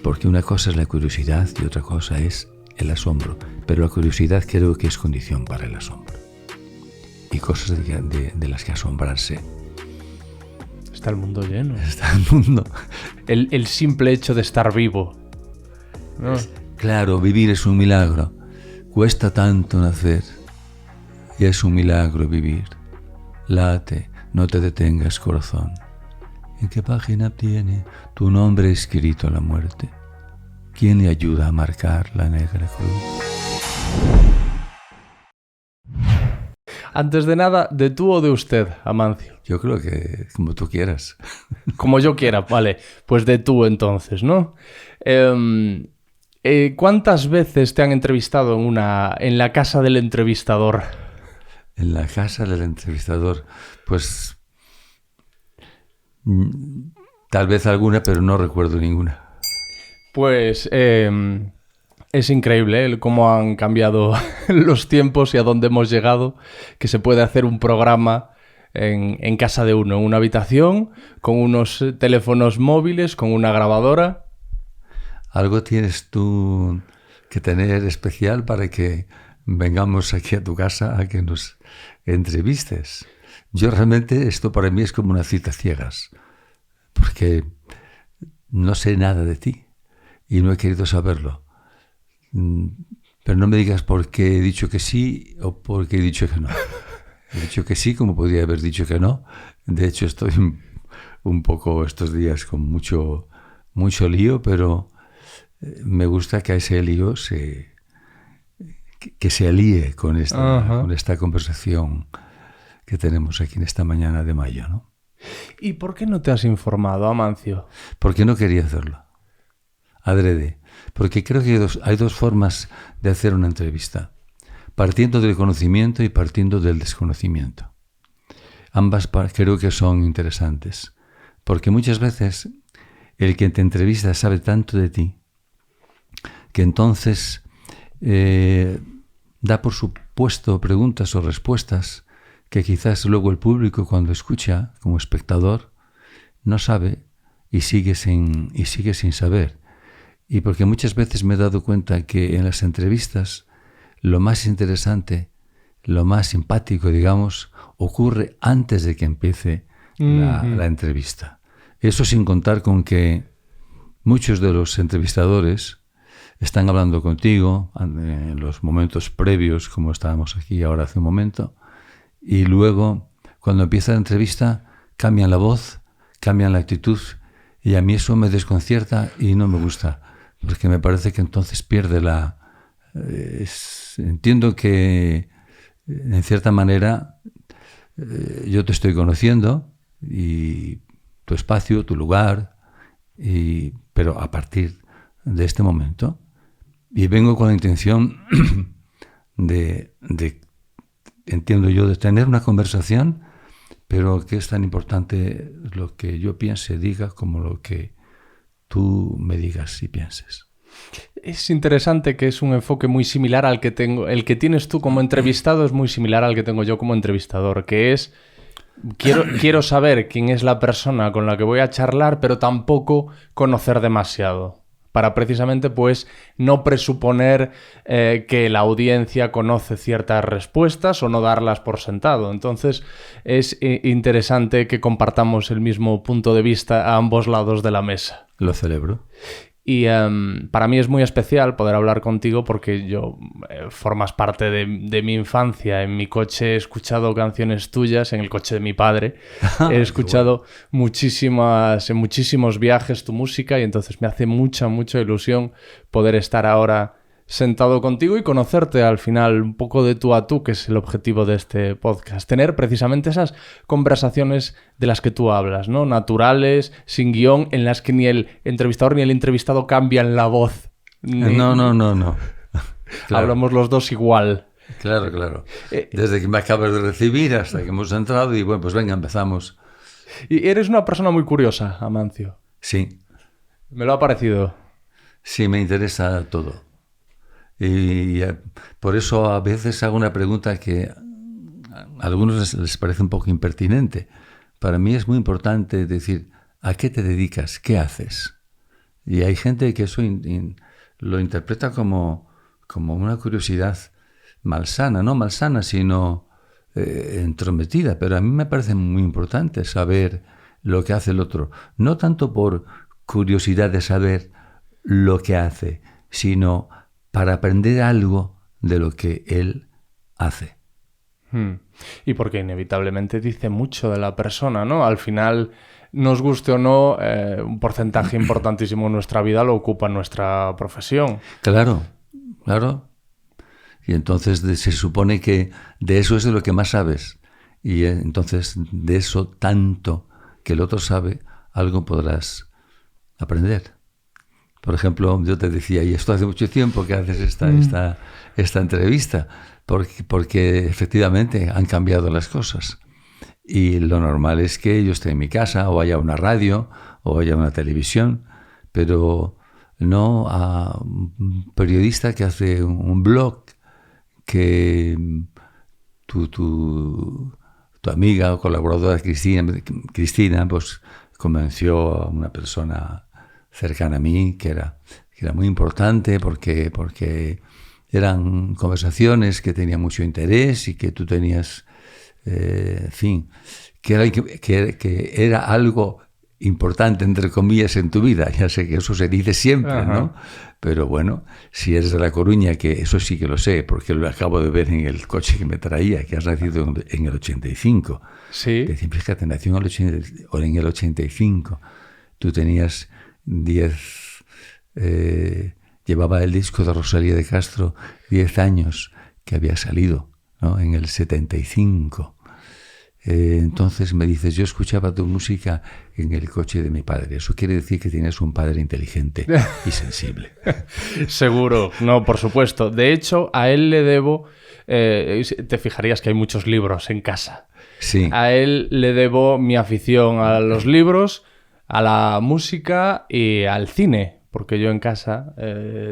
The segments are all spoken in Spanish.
Porque una cosa es la curiosidad y otra cosa es el asombro. Pero la curiosidad creo que es condición para el asombro. Y cosas de las que asombrarse. Está el mundo lleno. Está el mundo. El simple hecho de estar vivo, ¿no? Claro, vivir es un milagro. Cuesta tanto nacer y es un milagro vivir. Late, no te detengas, corazón. ¿En qué página tiene tu nombre escrito la muerte? ¿Quién le ayuda a marcar la negra cruz? Antes de nada, ¿de tú o de usted, Amancio? Yo creo que como tú quieras. Como yo quiera, vale. Pues de tú entonces, ¿no? ¿Cuántas veces te han entrevistado en la casa del entrevistador? En la casa del entrevistador, pues tal vez alguna, pero no recuerdo ninguna. Pues es increíble cómo han cambiado los tiempos y a dónde hemos llegado, que se puede hacer un programa en casa de uno, en una habitación, con unos teléfonos móviles, con una grabadora. Algo tienes tú que tener especial para que vengamos aquí a tu casa a que nos entrevistes. Yo realmente esto para mí es como una cita ciegas, porque no sé nada de ti y no he querido saberlo. Pero no me digas por qué he dicho que sí o por qué he dicho que no. He dicho que sí como podría haber dicho que no. De hecho estoy un poco estos días con mucho lío, pero me gusta que a ese lío que se alíe con esta conversación que tenemos aquí en esta mañana de mayo, ¿no? ¿Y por qué no te has informado, Amancio? Porque no quería hacerlo. Adrede. Porque creo que hay dos formas de hacer una entrevista. Partiendo del conocimiento y partiendo del desconocimiento. Ambas creo que son interesantes. Porque muchas veces el que te entrevista sabe tanto de ti que entonces da por supuesto preguntas o respuestas que quizás luego el público cuando escucha como espectador no sabe y sigue sin saber. Y porque muchas veces me he dado cuenta que en las entrevistas lo más interesante, lo más simpático, digamos, ocurre antes de que empiece la entrevista. Eso sin contar con que muchos de los entrevistadores están hablando contigo en los momentos previos, como estábamos aquí ahora hace un momento, y luego, cuando empieza la entrevista, cambian la voz, cambian la actitud, y a mí eso me desconcierta y no me gusta, porque me parece que entonces pierde entiendo que, en cierta manera, yo te estoy conociendo, y tu espacio, tu lugar, pero a partir de este momento, y vengo con la intención entiendo yo, de tener una conversación, pero que es tan importante lo que yo piense, diga, como lo que tú me digas y pienses. Es interesante que es un enfoque muy similar al que tengo. El que tienes tú como entrevistado es muy similar al que tengo yo como entrevistador, que es quiero saber quién es la persona con la que voy a charlar, pero tampoco conocer demasiado. Para precisamente pues no presuponer que la audiencia conoce ciertas respuestas o no darlas por sentado. Entonces es interesante que compartamos el mismo punto de vista a ambos lados de la mesa. Lo celebro. Y para mí es muy especial poder hablar contigo porque formas parte de mi infancia. En mi coche he escuchado canciones tuyas, en el coche de mi padre. He escuchado en muchísimos viajes tu música y entonces me hace mucha ilusión poder estar ahora sentado contigo y conocerte al final un poco de tú a tú, que es el objetivo de este podcast. Tener precisamente esas conversaciones de las que tú hablas, ¿no? Naturales, sin guión, en las que ni el entrevistador ni el entrevistado cambian la voz. No. Claro. Hablamos los dos igual. Claro. Desde que me acabas de recibir hasta que hemos entrado y bueno, pues venga, empezamos. Y eres una persona muy curiosa, Amancio. Sí. Me lo ha parecido. Sí, me interesa todo. Y por eso a veces hago una pregunta que a algunos les parece un poco impertinente. Para mí es muy importante decir, ¿a qué te dedicas? ¿Qué haces? Y hay gente que eso lo interpreta como una curiosidad malsana, no malsana, sino entrometida. Pero a mí me parece muy importante saber lo que hace el otro. No tanto por curiosidad de saber lo que hace, sino para aprender algo de lo que él hace. Y porque inevitablemente dice mucho de la persona, ¿no? Al final, nos guste o no, un porcentaje importantísimo de nuestra vida lo ocupa nuestra profesión. Claro. Y entonces se supone que de eso es de lo que más sabes. Y entonces de eso tanto que el otro sabe, algo podrás aprender. Por ejemplo, yo te decía, y esto hace mucho tiempo que haces esta entrevista, porque efectivamente han cambiado las cosas. Y lo normal es que yo esté en mi casa, o haya una radio, o haya una televisión, pero no a un periodista que hace un blog que tu amiga o colaboradora Cristina pues convenció a una persona cercana a mí que era muy importante porque eran conversaciones que tenían mucho interés y que tú tenías, en fin, que era algo importante, entre comillas, en tu vida. Ya sé que eso se dice siempre, ajá, ¿no? Pero bueno, si eres de La Coruña, que eso sí que lo sé, porque lo acabo de ver en el coche que me traía, que has nacido en el 85. Sí. Decir, fíjate, nació en el 85. Tú tenías 10... llevaba el disco de Rosalía de Castro 10 años que había salido, ¿no? En el 75. Entonces me dices, yo escuchaba tu música en el coche de mi padre. Eso quiere decir que tienes un padre inteligente y sensible. Seguro, no, por supuesto. De hecho, a él le debo... te fijarías que hay muchos libros en casa. Sí. A él le debo mi afición a los libros, a la música y al cine. Porque yo en casa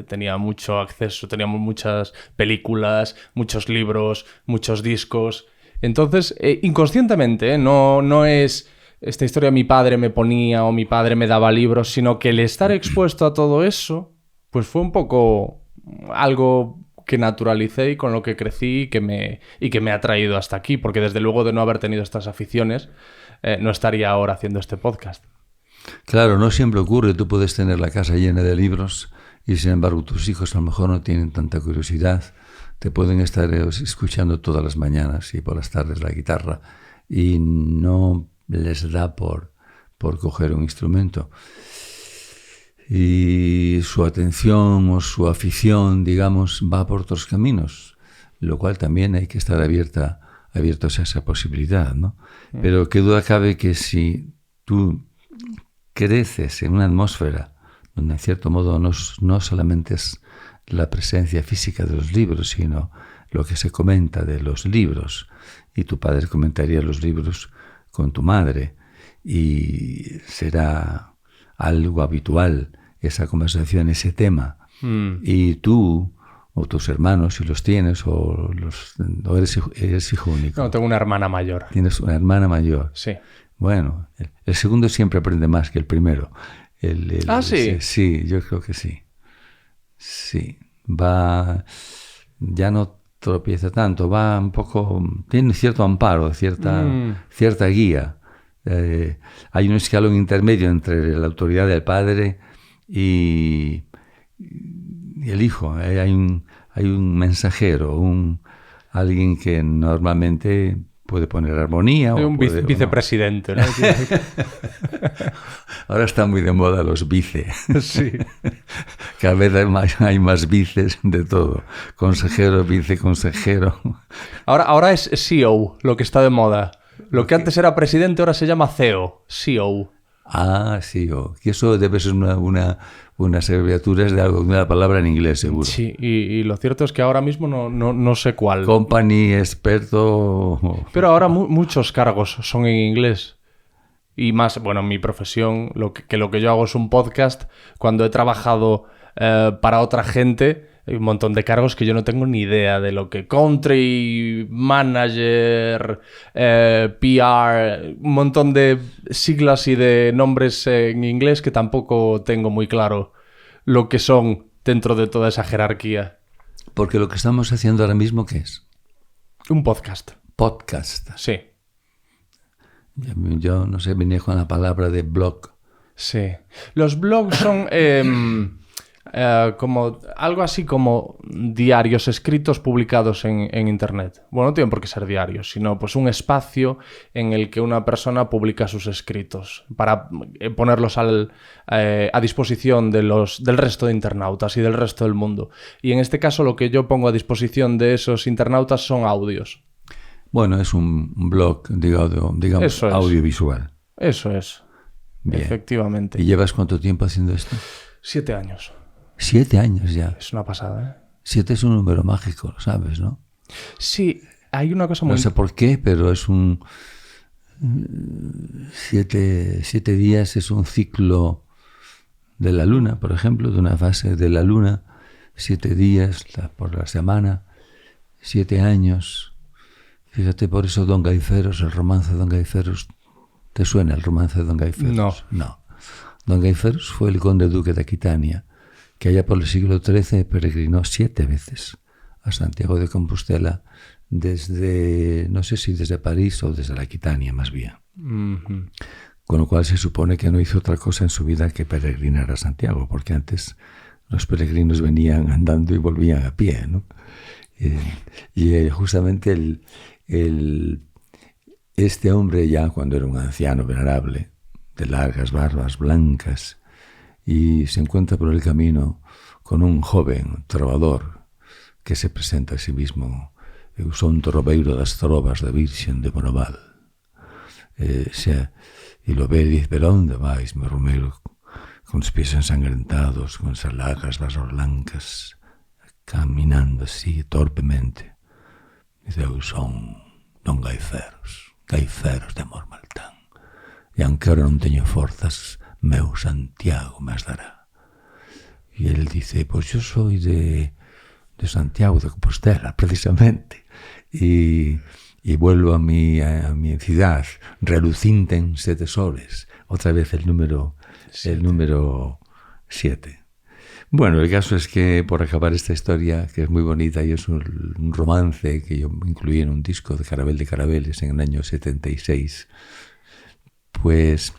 tenía mucho acceso, teníamos muchas películas, muchos libros, muchos discos. Entonces, inconscientemente, no es esta historia mi padre me ponía o mi padre me daba libros, sino que el estar expuesto a todo eso, pues fue un poco algo que naturalicé y con lo que crecí y que me ha traído hasta aquí. Porque desde luego de no haber tenido estas aficiones, no estaría ahora haciendo este podcast. Claro, no siempre ocurre. Tú puedes tener la casa llena de libros y sin embargo tus hijos a lo mejor no tienen tanta curiosidad. Te pueden estar escuchando todas las mañanas y por las tardes la guitarra y no les da por coger un instrumento. Y su atención o su afición, digamos, va por otros caminos, lo cual también hay que estar abiertos a esa posibilidad, ¿no? Pero qué duda cabe que si tú creces en una atmósfera donde en cierto modo no solamente es la presencia física de los libros, sino lo que se comenta de los libros, y tu padre comentaría los libros con tu madre, y será algo habitual esa conversación, ese tema, y tú o tus hermanos, si los tienes, o eres hijo único. No, tengo una hermana mayor. Tienes una hermana mayor. Sí. Bueno, el segundo siempre aprende más que el primero. ¿Sí? Sí, yo creo que sí. Sí, ya no tropieza tanto, va un poco, tiene cierto amparo, cierta guía. Hay un escalón intermedio entre la autoridad del padre y el hijo. Hay un mensajero, alguien que normalmente puede poner armonía. Un vicepresidente, ¿no? Ahora están muy de moda los vice. Sí. Cada vez hay más vices de todo. Consejero, viceconsejero. Ahora es CEO, lo que está de moda. Lo que antes era presidente ahora se llama CEO. CEO. Ah, CEO. Que eso debe ser unas abreviaturas de alguna palabra en inglés, seguro. Sí, y lo cierto es que ahora mismo no sé cuál. Company, experto... Pero ahora muchos cargos son en inglés. Y más, bueno, en mi profesión, lo que yo hago es un podcast. Cuando he trabajado para otra gente, Hay un montón de cargos que yo no tengo ni idea de lo que... Country Manager, PR, un montón de siglas y de nombres en inglés que tampoco tengo muy claro lo que son dentro de toda esa jerarquía. Porque lo que estamos haciendo ahora mismo, ¿qué es? Un podcast. Podcast. Sí. Yo no sé, venía con la palabra de blog. Sí. Los blogs son como algo así como diarios escritos publicados en Internet. Bueno, no tienen por qué ser diarios, sino pues un espacio en el que una persona publica sus escritos para ponerlos a disposición del resto de internautas y del resto del mundo. Y en este caso lo que yo pongo a disposición de esos internautas son audios. Bueno, es un blog, digamos, audiovisual. Eso es. Bien. Efectivamente. ¿Y llevas cuánto tiempo haciendo esto? 7 años. 7 años ya. Es una pasada, ¿eh? 7 es un número mágico, lo sabes, ¿no? Sí, hay una cosa muy... No sé por qué, pero es un... 7 días es un ciclo de la luna, por ejemplo, de una fase de la luna. 7 días por la semana. 7 años. Fíjate, por eso Don Gaiferos, el romance de Don Gaiferos... ¿Te suena el romance de Don Gaiferos? No. Don Gaiferos fue el conde duque de Aquitania, que allá por el siglo XIII peregrinó 7 veces a Santiago de Compostela desde, no sé si desde París o desde la Aquitania más bien. Uh-huh. Con lo cual se supone que no hizo otra cosa en su vida que peregrinar a Santiago, porque antes los peregrinos venían andando y volvían a pie, ¿no? Y justamente este hombre ya cuando era un anciano venerable, de largas barbas blancas, y se encuentra por el camino con un joven trovador que se presenta a sí mismo. Eu son troveiro das trovas da Virxen de Bonoval. Y lo ve y dice, ¿pero dónde vais, mi romero? Con los pies ensangrentados, con esas largas barbas blancas, caminando así torpemente. Dice, eu son Don Gaiferos de Mormaltán. E aunque ahora non teño forzas, meu Santiago me as dará. Y él dice, pues yo soy de Santiago de Compostela, precisamente. Y vuelvo a mi ciudad, relucinten 7 soles. Otra vez el número 7. Bueno, el caso es que, por acabar esta historia, que es muy bonita y es un romance que yo incluí en un disco de Carabel de Carabeles en el año 76, pues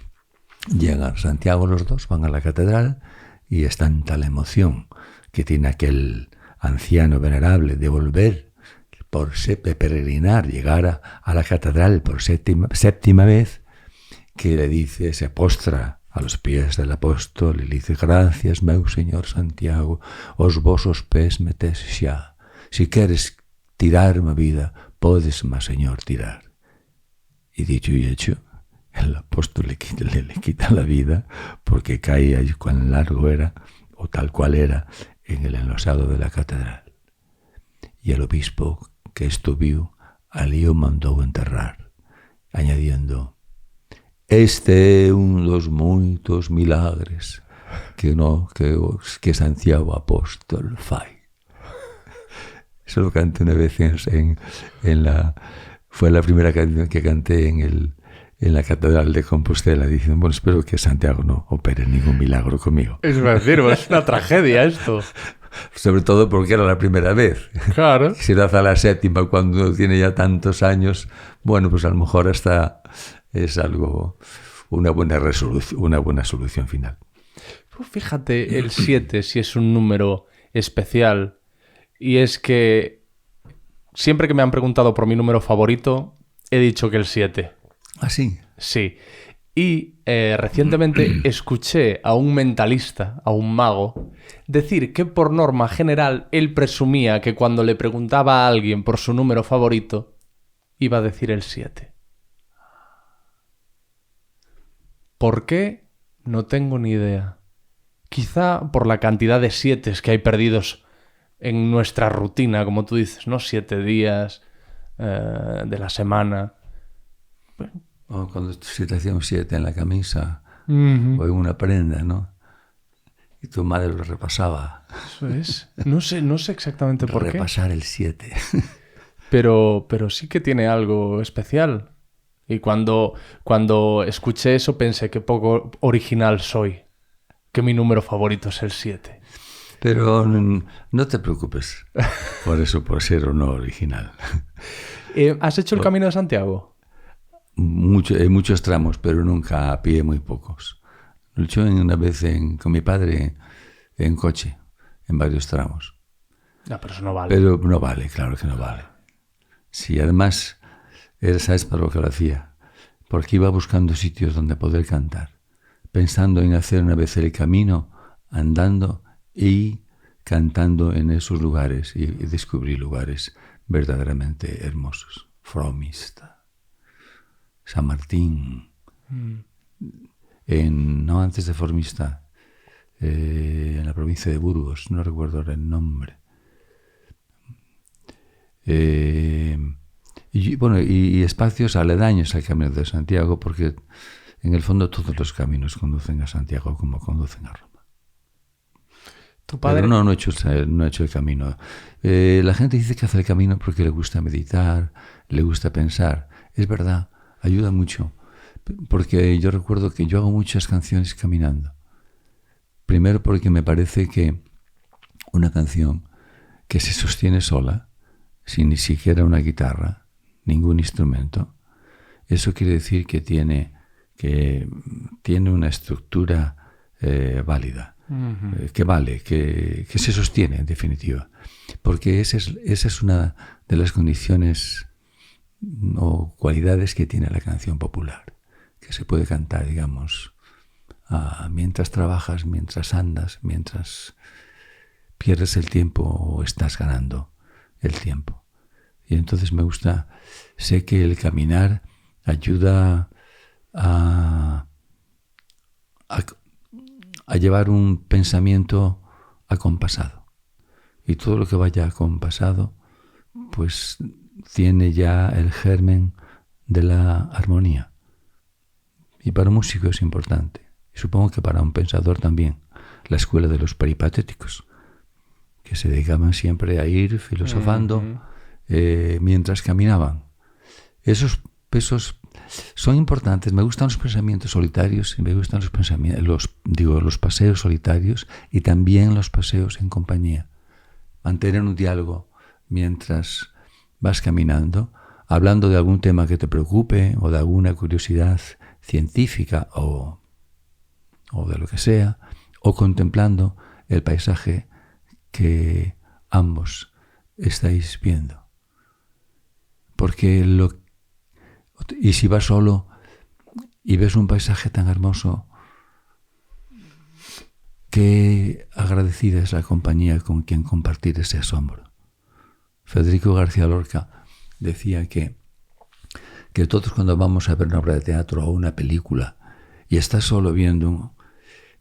llegan a Santiago los dos, van a la catedral y es tanta la emoción que tiene aquel anciano venerable de volver de peregrinar, llegar a la catedral por séptima vez, que le dice, se postra a los pies del apóstol y le dice, gracias, meu señor Santiago, os vosos pés metes xa. Si queres tirarme a vida, podes, ma señor, tirar. Y dicho y hecho, el apóstol le quita la vida porque cae allí cuán largo era, o tal cual era, en el enlosado de la catedral. Y el obispo que esto viu, alí o mandou enterrar, añadiendo, este é un dos moitos milagres que Santiago Apóstol fai. Eso lo canté una vez fue la primera canción que canté en la Catedral de Compostela, diciendo, bueno, espero que Santiago no opere ningún milagro conmigo. Es decir, es una tragedia esto. Sobre todo porque era la primera vez. Claro. Si lo hace a la 7ª cuando tiene ya tantos años, bueno, pues a lo mejor hasta es algo, una buena solución final. Pues fíjate, el 7 sí es un número especial. Y es que siempre que me han preguntado por mi número favorito, he dicho que el 7. ¿Ah, sí? Sí. Y recientemente escuché a un mentalista, a un mago, decir que por norma general él presumía que cuando le preguntaba a alguien por su número favorito, iba a decir el 7. ¿Por qué? No tengo ni idea. Quizá por la cantidad de 7 que hay perdidos en nuestra rutina, como tú dices, ¿no? 7 días de la semana. O cuando se te hacía un 7 en la camisa, o en una prenda, ¿no? Y tu madre lo repasaba. Eso es. No sé exactamente por qué. Repasar el 7. Pero sí que tiene algo especial. Y cuando escuché eso pensé qué poco original soy. Que mi número favorito es el 7. Pero no te preocupes por eso, por ser o no original. ¿Has hecho el Camino de Santiago? En muchos tramos, pero nunca a pie, muy pocos. Lo he hecho una vez con mi padre en coche, en varios tramos. No, pero eso no vale. Pero no vale, claro que no vale. Sí, además, ¿sabes para lo que lo hacía? Porque iba buscando sitios donde poder cantar, pensando en hacer una vez el camino, andando y cantando en esos lugares, y descubrí lugares verdaderamente hermosos. Fromista, San Martín, no antes de Formista, en la provincia de Burgos, no recuerdo ahora el nombre. Y espacios aledaños al Camino de Santiago, porque en el fondo todos los caminos conducen a Santiago como conducen a Roma. ¿Tu padre? Pero no he hecho el camino. La gente dice que hace el camino porque le gusta meditar, le gusta pensar. Es verdad, ayuda mucho, porque yo recuerdo que yo hago muchas canciones caminando. Primero porque me parece que una canción que se sostiene sola, sin ni siquiera una guitarra, ningún instrumento, eso quiere decir que tiene una estructura válida, que vale, que se sostiene en definitiva. Porque esa es una de las condiciones o cualidades que tiene la canción popular, que se puede cantar, digamos, mientras trabajas, mientras andas, mientras pierdes el tiempo o estás ganando el tiempo. Y entonces sé que el caminar ayuda a llevar un pensamiento acompasado. Y todo lo que vaya acompasado, pues tiene ya el germen de la armonía. Y para un músico es importante. Y supongo que para un pensador también. La escuela de los peripatéticos, que se dedicaban siempre a ir filosofando mientras caminaban. Esos son importantes. Me gustan los pensamientos solitarios y me gustan los paseos solitarios y también los paseos en compañía. Mantener un diálogo mientras vas caminando, hablando de algún tema que te preocupe o de alguna curiosidad científica o de lo que sea, o contemplando el paisaje que ambos estáis viendo. Porque y si vas solo y ves un paisaje tan hermoso, qué agradecida es la compañía con quien compartir ese asombro. Federico García Lorca decía que todos cuando vamos a ver una obra de teatro o una película y estás solo viendo,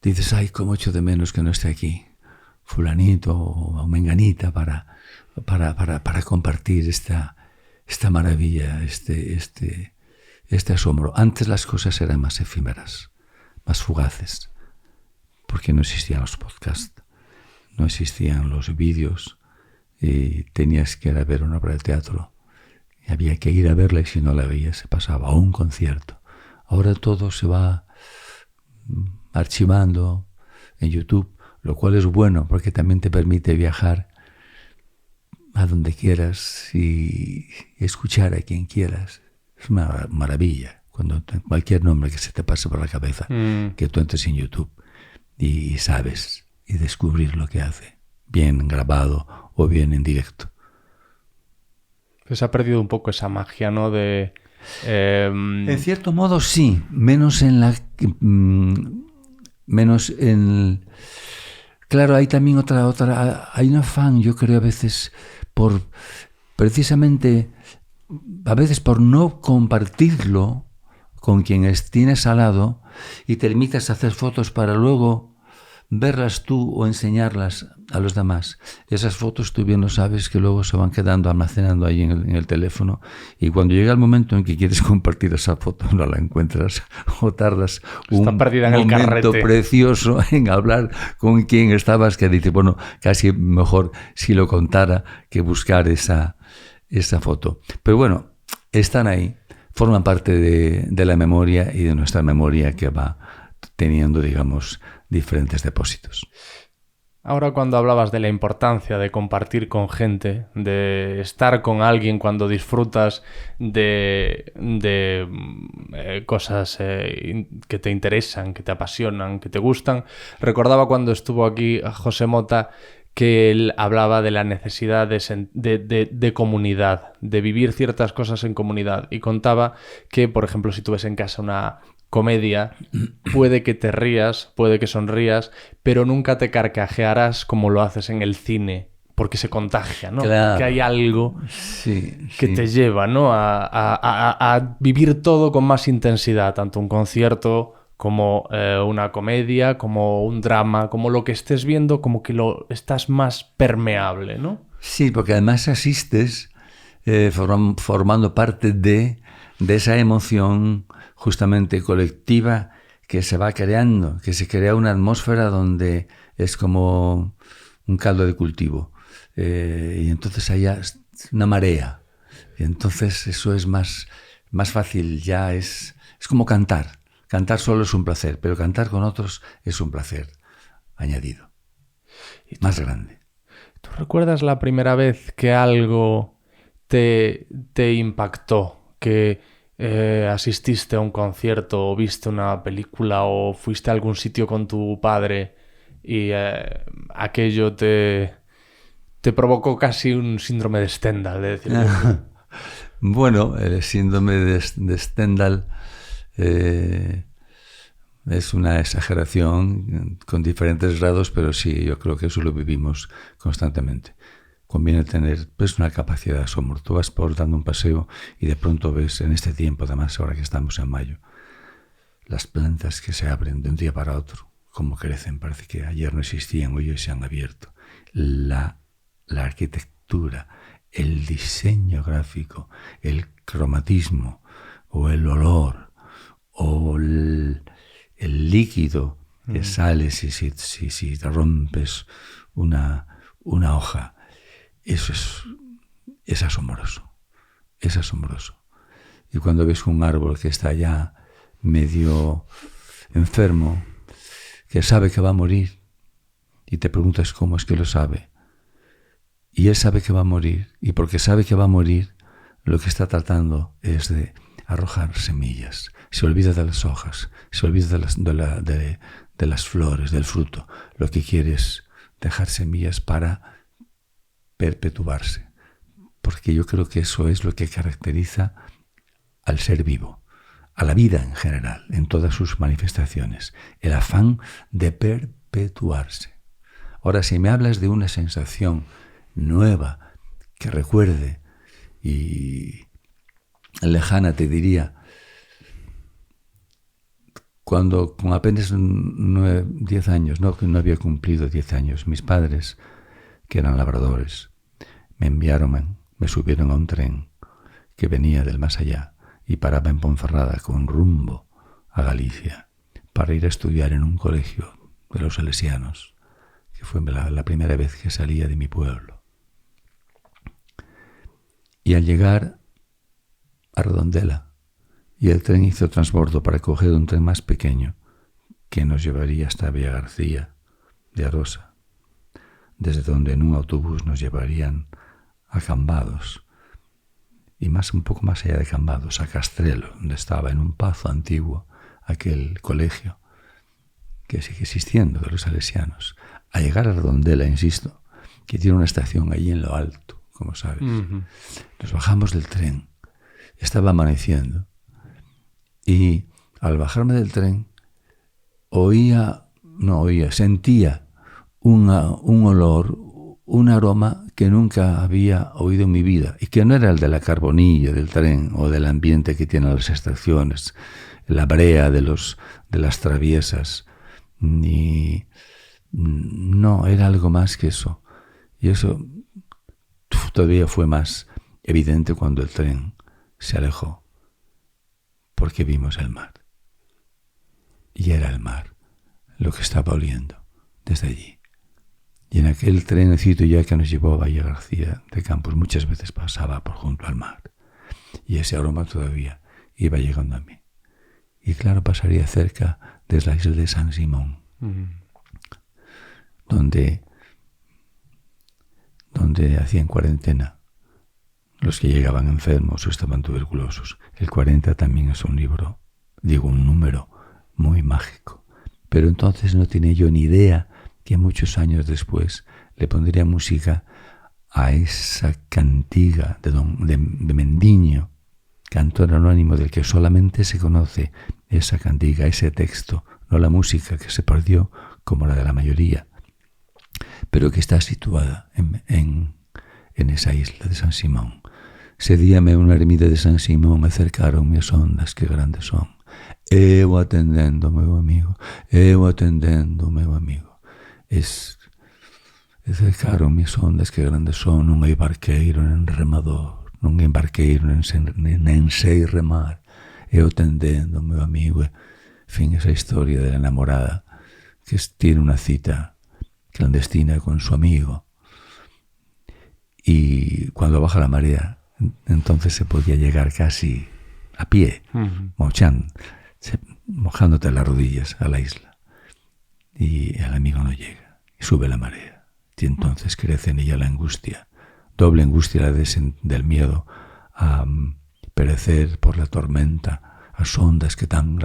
dices, ay, cómo echo de menos que no esté aquí fulanito o menganita para compartir esta maravilla, este asombro. Antes las cosas eran más efímeras, más fugaces, porque no existían los podcasts, no existían los vídeos, y tenías que ir a ver una obra de teatro y había que ir a verla, y si no la veías se pasaba a un concierto. Ahora todo se va archivando en YouTube, lo cual es bueno porque también te permite viajar a donde quieras y escuchar a quien quieras. Es una maravilla cuando cualquier nombre que se te pase por la cabeza, que tú entres en YouTube y sabes y descubrir lo que hace, bien grabado o bien en directo. Pues ha perdido un poco esa magia, ¿no? En cierto modo sí, menos en... Claro, hay también otra, hay un afán, yo creo, a veces precisamente por no compartirlo con quien tienes al lado y te limitas a hacer fotos para luego verlas tú o enseñarlas a los demás. Esas fotos tú bien lo sabes que luego se van quedando almacenando ahí en el teléfono, y cuando llega el momento en que quieres compartir esa foto no la encuentras, o tardas un momento precioso en hablar con quien estabas, que dices, bueno, casi mejor si lo contara que buscar esa foto. Pero bueno, están ahí, forman parte de la memoria y de nuestra memoria, que va teniendo, digamos, diferentes depósitos. Ahora, cuando hablabas de la importancia de compartir con gente, de estar con alguien cuando disfrutas de cosas que te interesan, que te apasionan, que te gustan, recordaba cuando estuvo aquí José Mota que él hablaba de la necesidad de comunidad, de vivir ciertas cosas en comunidad, y contaba que, por ejemplo, si tú ves en casa una comedia, puede que te rías, puede que sonrías, pero nunca te carcajearás como lo haces en el cine, porque se contagia, ¿no? Claro. Que hay algo que te lleva, ¿no? a vivir todo con más intensidad, tanto un concierto como una comedia, como un drama, como lo que estés viendo, como que lo estás más permeable, ¿no? Sí, porque además asistes formando parte de esa emoción justamente colectiva que se va creando, que se crea una atmósfera donde es como un caldo de cultivo. Y entonces hay una marea. Y entonces eso es más fácil, ya es como cantar. Cantar solo es un placer, pero cantar con otros es un placer añadido, más grande. ¿Tú recuerdas la primera vez que algo te impactó? Que asististe a un concierto o viste una película o fuiste a algún sitio con tu padre y aquello te provocó casi un síndrome de Stendhal, de decir. Bueno, el síndrome de Stendhal es una exageración con diferentes grados, pero sí, yo creo que eso lo vivimos constantemente. Conviene tener pues una capacidad de asombro. Tú vas por dando un paseo y de pronto ves en este tiempo, además ahora que estamos en mayo, las plantas que se abren de un día para otro, cómo crecen, parece que ayer no existían, hoy se han abierto. La arquitectura, el diseño gráfico, el cromatismo o el olor o el líquido que sale si te rompes una hoja. Eso es asombroso, es asombroso. Y cuando ves un árbol que está ya medio enfermo, que sabe que va a morir, y te preguntas cómo es que lo sabe, y él sabe que va a morir, y porque sabe que va a morir, lo que está tratando es de arrojar semillas. Se olvida de las hojas, se olvida de las flores, del fruto. Lo que quiere es dejar semillas para perpetuarse, porque yo creo que eso es lo que caracteriza al ser vivo, a la vida en general, en todas sus manifestaciones, el afán de perpetuarse. Ahora, si me hablas de una sensación nueva que recuerde y lejana, te diría, cuando con apenas 10 años, no había cumplido 10 años, mis padres, que eran labradores, me subieron a un tren que venía del más allá y paraba en Ponferrada con rumbo a Galicia para ir a estudiar en un colegio de los salesianos, que fue la primera vez que salía de mi pueblo. Y al llegar a Redondela, y el tren hizo transbordo para coger un tren más pequeño que nos llevaría hasta Villagarcía de Arosa, desde donde en un autobús nos llevarían a Cambados, y un poco más allá de Cambados, a Castrelo, donde estaba en un pazo antiguo aquel colegio que sigue existiendo de los salesianos. A llegar a Redondela, insisto, que tiene una estación allí en lo alto, como sabes. Nos bajamos del tren, estaba amaneciendo, y al bajarme del tren sentía un olor, un aroma que nunca había oído en mi vida, y que no era el de la carbonilla del tren o del ambiente que tienen las estaciones, la brea de las traviesas, ni No, era algo más que eso. Y eso todavía fue más evidente cuando el tren se alejó, porque vimos el mar. Y era el mar lo que estaba oliendo desde allí. Y en aquel trenecito ya que nos llevó a Valle García de Campos, muchas veces pasaba por junto al mar. Y ese aroma todavía iba llegando a mí. Y claro, pasaría cerca de la isla de San Simón, donde hacían cuarentena los que llegaban enfermos o estaban tuberculosos. El 40 también es un libro, digo, un número muy mágico. Pero entonces no tenía yo ni idea que muchos años después le pondría música a esa cantiga de Mendiño, cantor anónimo del que solamente se conoce esa cantiga, ese texto, no la música que se perdió como la de la mayoría, pero que está situada en esa isla de San Simón. Sedíame una ermida de San Simón, acercaron-me as ondas que grandes son. Eu atendendo, meu amigo, eu atendendo, meu amigo. Acercaron-me as ondas que grandes son, non hai barqueiro nen remador, non hai barqueiro nen sei remar, eu atendendo, meu amigo. En fin, esa historia de la enamorada que tiene una cita clandestina con su amigo, y cuando baja la marea entonces se podía llegar casi a pie, mojándote las rodillas a la isla, y el amigo no llega y sube la marea, y entonces crece en ella la angustia, doble angustia del miedo a perecer por la tormenta, a ondas que tan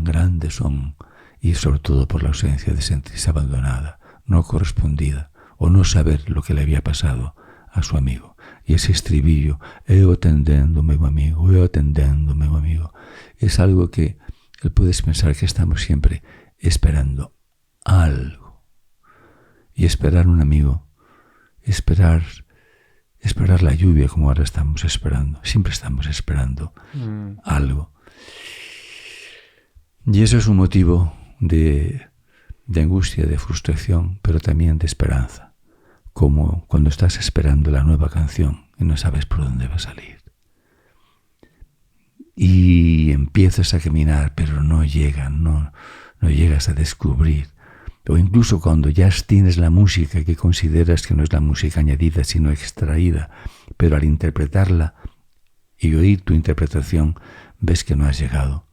grandes son, y sobre todo por la ausencia de sentirse abandonada, no correspondida, o no saber lo que le había pasado a su amigo. Y ese estribillo, eu atendendo, meu amigo, eu atendendo, meu amigo, es algo que puedes pensar que estamos siempre esperando algo. Y esperar un amigo, esperar la lluvia como ahora estamos esperando, siempre estamos esperando algo. Y eso es un motivo de angustia, de frustración, pero también de esperanza, como cuando estás esperando la nueva canción y no sabes por dónde va a salir. Y empiezas a caminar, pero no llegas a descubrir. O incluso cuando ya tienes la música que consideras que no es la música añadida, sino extraída, pero al interpretarla y oír tu interpretación, ves que no has llegado.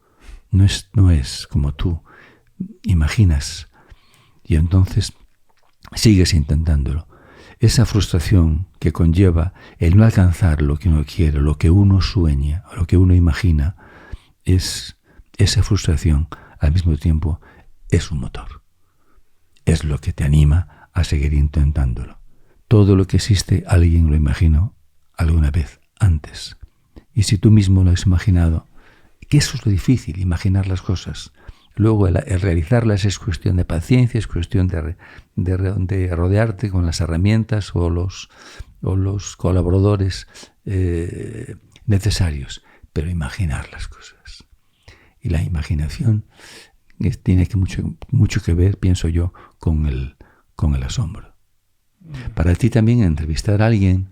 No es como tú imaginas. Y entonces sigues intentándolo. Esa frustración que conlleva el no alcanzar lo que uno quiere, lo que uno sueña, lo que uno imagina, esa frustración al mismo tiempo es un motor. Es lo que te anima a seguir intentándolo. Todo lo que existe, alguien lo imaginó alguna vez antes. Y si tú mismo lo has imaginado, que eso es lo difícil, imaginar las cosas. Luego el realizarlas es cuestión de paciencia, es cuestión de rodearte con las herramientas o los colaboradores necesarios, pero imaginar las cosas. Y la imaginación tiene mucho que ver, pienso yo, con el asombro. Para ti también entrevistar a alguien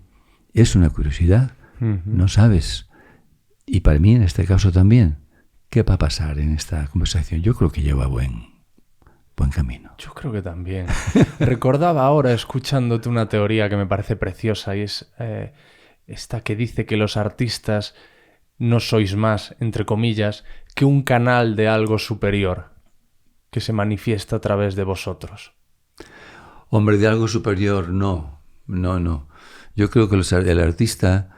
es una curiosidad, no sabes. Y para mí en este caso también. ¿Qué va a pasar en esta conversación? Yo creo que lleva buen camino. Yo creo que también. Recordaba ahora, escuchándote, una teoría que me parece preciosa, y es esta que dice que los artistas no sois más, entre comillas, que un canal de algo superior que se manifiesta a través de vosotros. Hombre, de algo superior, no. Yo creo que el artista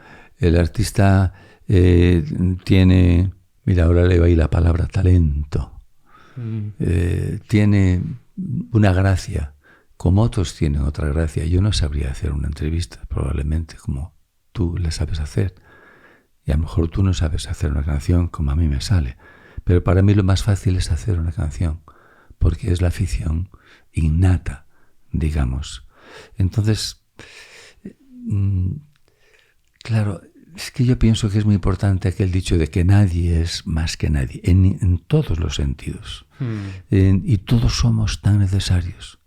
tiene... Mira, ahora le va ahí la palabra talento. Tiene una gracia, como otros tienen otra gracia. Yo no sabría hacer una entrevista, probablemente, como tú la sabes hacer. Y a lo mejor tú no sabes hacer una canción como a mí me sale. Pero para mí lo más fácil es hacer una canción, porque es la afición innata, digamos. Entonces, claro... Es que yo pienso que es muy importante aquel dicho de que nadie es más que nadie, en todos los sentidos. Y todos somos tan necesarios.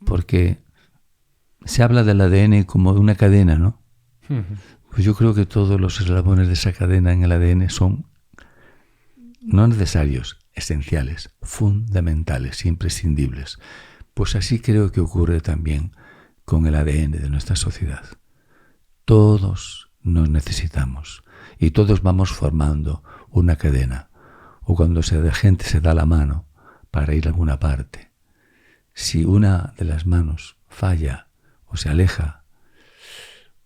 porque se habla del ADN como de una cadena, ¿no? Pues yo creo que todos los eslabones de esa cadena en el ADN son no necesarios, esenciales, fundamentales, imprescindibles. Pues así creo que ocurre también con el ADN de nuestra sociedad. Todos nos necesitamos y todos vamos formando una cadena. O cuando la gente se da la mano para ir a alguna parte, si una de las manos falla o se aleja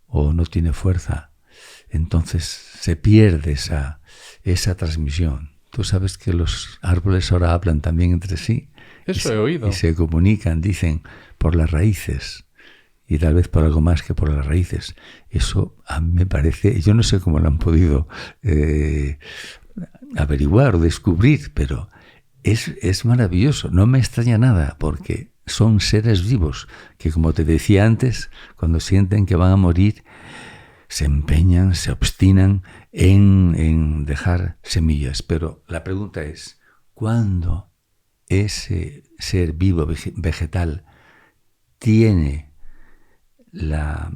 o no tiene fuerza, entonces se pierde esa transmisión. Tú sabes que los árboles ahora hablan también entre sí. Eso he oído. Y se comunican, dicen, por las raíces. Y tal vez por algo más que por las raíces. Eso a mí me parece, yo no sé cómo lo han podido averiguar o descubrir, pero es maravilloso. No me extraña nada, porque son seres vivos que, como te decía antes, cuando sienten que van a morir, se empeñan, se obstinan en dejar semillas. Pero la pregunta es, ¿cuándo ese ser vivo vegetal tiene la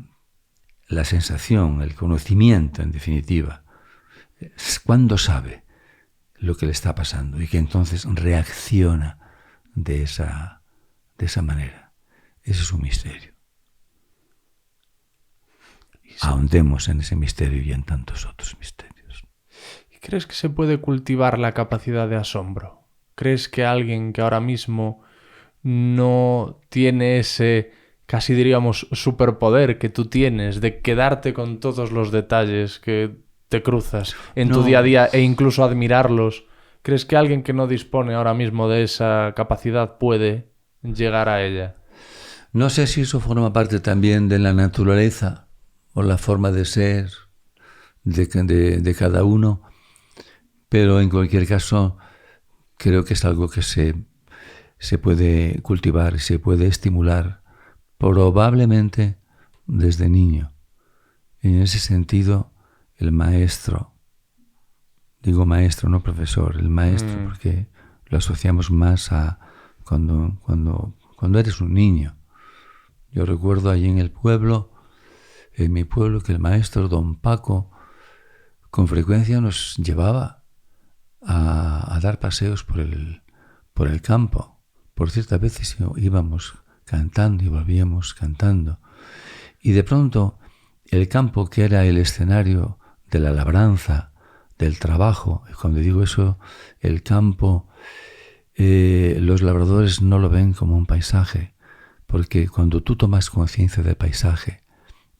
sensación, el conocimiento, en definitiva, cuándo sabe lo que le está pasando y que entonces reacciona de esa manera? Ese es un misterio. Ahondemos en ese misterio y en tantos otros misterios. ¿Y crees que se puede cultivar la capacidad de asombro? ¿Crees que alguien que ahora mismo no tiene ese, casi diríamos, superpoder que tú tienes de quedarte con todos los detalles que te cruzas en tu día a día e incluso admirarlos? ¿Crees que alguien que no dispone ahora mismo de esa capacidad puede llegar a ella? No sé si eso forma parte también de la naturaleza o la forma de ser de cada uno, pero en cualquier caso creo que es algo que se puede cultivar, se puede estimular, probablemente desde niño. Y en ese sentido, el maestro, digo maestro, no profesor, el maestro, porque lo asociamos más a cuando eres un niño. Yo recuerdo allí en el pueblo, en mi pueblo, que el maestro don Paco con frecuencia nos llevaba a dar paseos por el campo. Por ciertas veces íbamos cantando y volvíamos cantando. Y de pronto el campo, que era el escenario de la labranza, del trabajo, y cuando digo eso, el campo, los labradores no lo ven como un paisaje, porque cuando tú tomas conciencia del paisaje,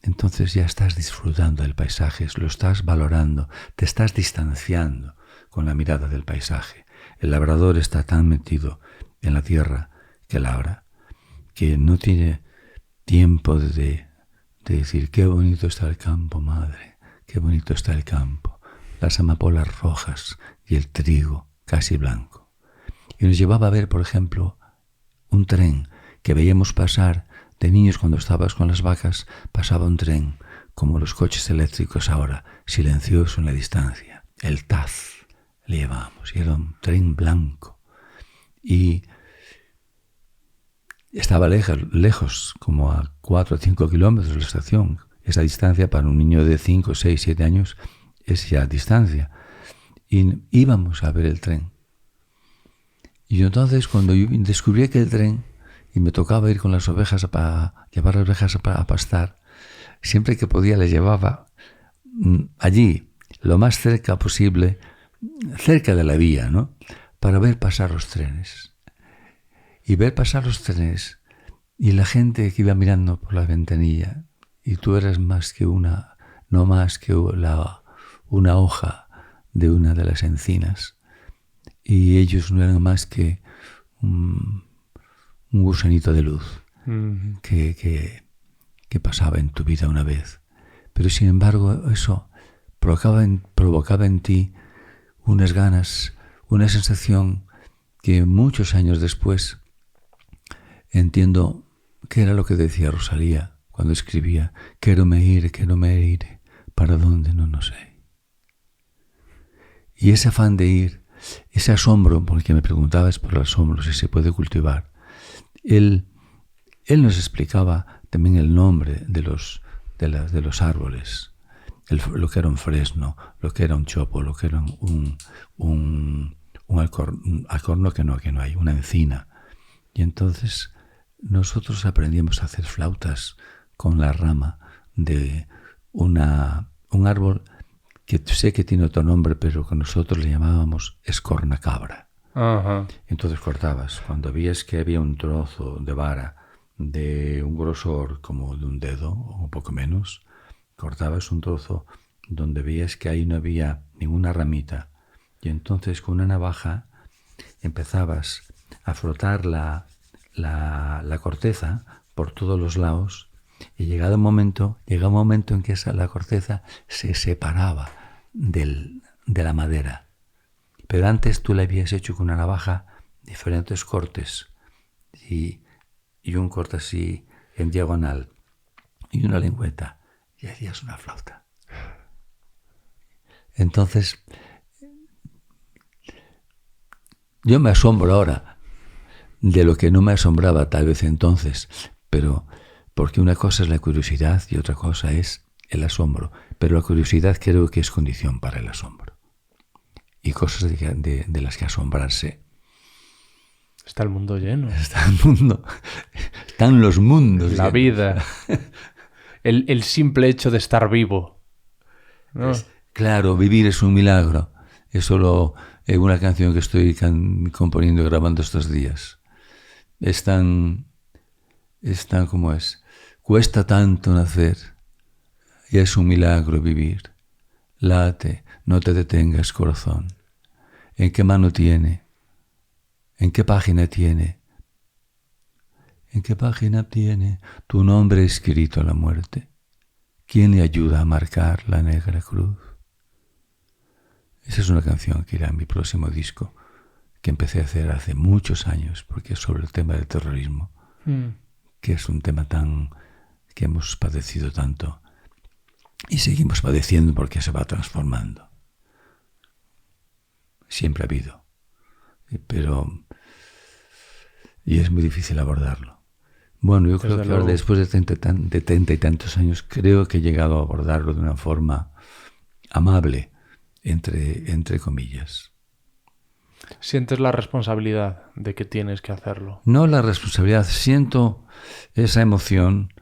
entonces ya estás disfrutando del paisaje, lo estás valorando, te estás distanciando con la mirada del paisaje. El labrador está tan metido en la tierra que labra, que no tiene tiempo de decir qué bonito está el campo, madre, qué bonito está el campo, las amapolas rojas y el trigo casi blanco. Y nos llevaba a ver, por ejemplo, un tren que veíamos pasar de niños. Cuando estabas con las vacas, pasaba un tren, como los coches eléctricos ahora, silencioso en la distancia. El Taz le llevábamos, y era un tren blanco. Y estaba lejos, como a 4 o 5 kilómetros de la estación. Esa distancia para un niño de 5, 6, 7 años es ya distancia. Y íbamos a ver el tren. Y entonces, cuando yo descubrí aquel tren, y me tocaba ir con las ovejas llevar las ovejas a pastar, siempre que podía les llevaba allí, lo más cerca posible, cerca de la vía, ¿no?, para ver pasar los trenes. Y ver pasar los trenes y la gente que iba mirando por la ventanilla, y tú eras no más que una hoja de una de las encinas, y ellos no eran más que un gusanito de luz que pasaba en tu vida una vez. Pero sin embargo eso provocaba en ti unas ganas, una sensación que muchos años después entiendo que era lo que decía Rosalía cuando escribía: quérome ir, ¿para dónde? No sé. Y ese afán de ir, ese asombro, porque me preguntabas por el asombro, si se puede cultivar, Él nos explicaba también el nombre de los árboles, lo que era un fresno, lo que era un chopo, lo que era un alcorno que no hay, una encina. Y entonces nosotros aprendíamos a hacer flautas con la rama de un árbol que sé que tiene otro nombre, pero que nosotros le llamábamos escornacabra. Ajá. Entonces cortabas, cuando veías que había un trozo de vara de un grosor como de un dedo o un poco menos, cortabas un trozo donde veías que ahí no había ninguna ramita, y entonces con una navaja empezabas a frotar la corteza por todos los lados, y llegaba un momento en que la corteza se separaba de la madera. Pero antes tú le habías hecho con una navaja diferentes cortes, y un corte así en diagonal y una lengüeta, y hacías una flauta. Entonces, yo me asombro ahora de lo que no me asombraba tal vez entonces, pero porque una cosa es la curiosidad y otra cosa es el asombro, pero la curiosidad creo que es condición para el asombro. Y cosas de las que asombrarse. Está el mundo lleno. Está el mundo. Están los mundos. La llenos. vida. El simple hecho de estar vivo, ¿no? Claro, vivir es un milagro. Es solo una canción que estoy componiendo y grabando estos días. Es tan como es. Cuesta tanto nacer y es un milagro vivir. Late, no te detengas, corazón. ¿En qué mano tiene? ¿En qué página tiene? ¿En qué página tiene tu nombre escrito a la muerte? ¿Quién le ayuda a marcar la negra cruz? Esa es una canción que irá en mi próximo disco, que empecé a hacer hace muchos años, porque es sobre el tema del terrorismo, que es un tema que hemos padecido tanto y seguimos padeciendo porque se va transformando. Siempre ha habido, y es muy difícil abordarlo. Bueno, yo creo que ahora, después de 30 y tantos años, creo que he llegado a abordarlo de una forma amable, entre comillas. ¿Sientes la responsabilidad de que tienes que hacerlo? No la responsabilidad, siento esa emoción,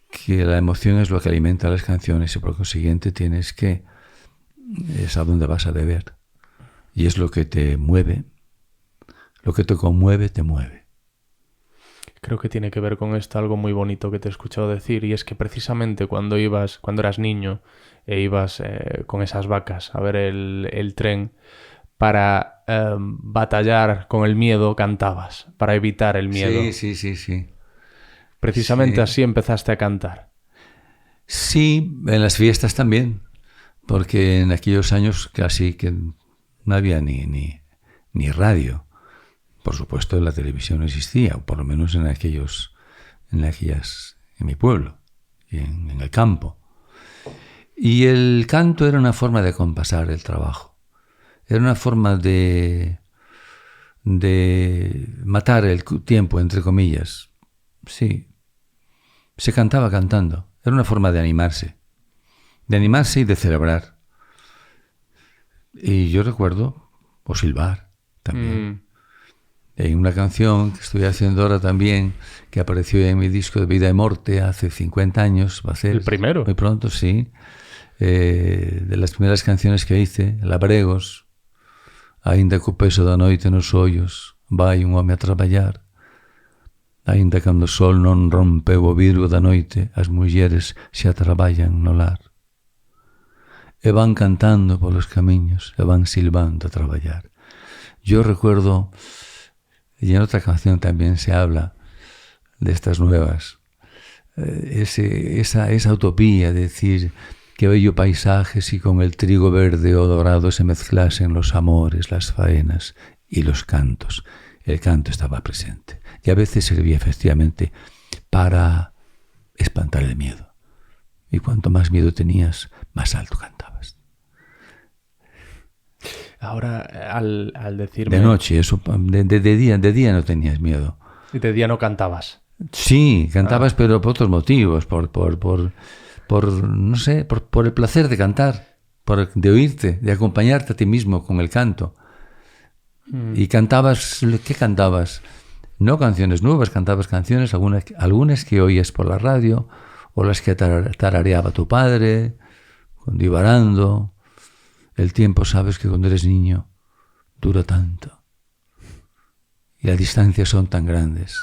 que la emoción es lo que alimenta las canciones, y por consiguiente es a donde vas a beber. Y es lo que te mueve, lo que te conmueve, te mueve. Creo que tiene que ver con esto algo muy bonito que te he escuchado decir, y es que precisamente cuando eras niño e ibas con esas vacas a ver el tren, para batallar con el miedo cantabas, para evitar el miedo. Sí. Precisamente así empezaste a cantar. Sí, en las fiestas también, porque en aquellos años casi que no había ni radio. Por supuesto, la televisión no existía, o por lo menos en mi pueblo y en el campo. Y el canto era una forma de compasar el trabajo. Era una forma de matar el tiempo, entre comillas. Sí, se cantaba cantando. Era una forma de animarse y de celebrar. Y yo recuerdo, o silbar también. Hay una canción que estoy haciendo ahora también, que apareció en mi disco de Vida y Morte hace 50 años. Va a ser ¿El primero? Muy pronto, sí. De las primeras canciones que hice, Labregos. Ainda co peso da noite nos ollos, vai un home a traballar. Ainda cando o sol non rompeu o vidro da noite, as mulleres xa traballan no lar. E van cantando polos camiños, e van silbando a traballar. Yo recuerdo, y en otra canción también se habla de estas nuevas, esa utopía de decir que bello paisaje si con el trigo verde o dorado se mezclasen los amores, las faenas y los cantos. El canto estaba presente y a veces servía efectivamente para espantar el miedo. Y cuanto más miedo tenías, más alto cantabas. Ahora, al decirme... De noche, eso, de día no tenías miedo. Y de día no cantabas. Sí, cantabas, pero por otros motivos, no sé, por el placer de cantar, de oírte, de acompañarte a ti mismo con el canto. Y cantabas, ¿qué cantabas? No canciones nuevas, cantabas canciones, algunas que oías por la radio, o las que tarareaba tu padre, cuando iba arando. El tiempo, sabes que cuando eres niño, dura tanto. Y las distancias son tan grandes.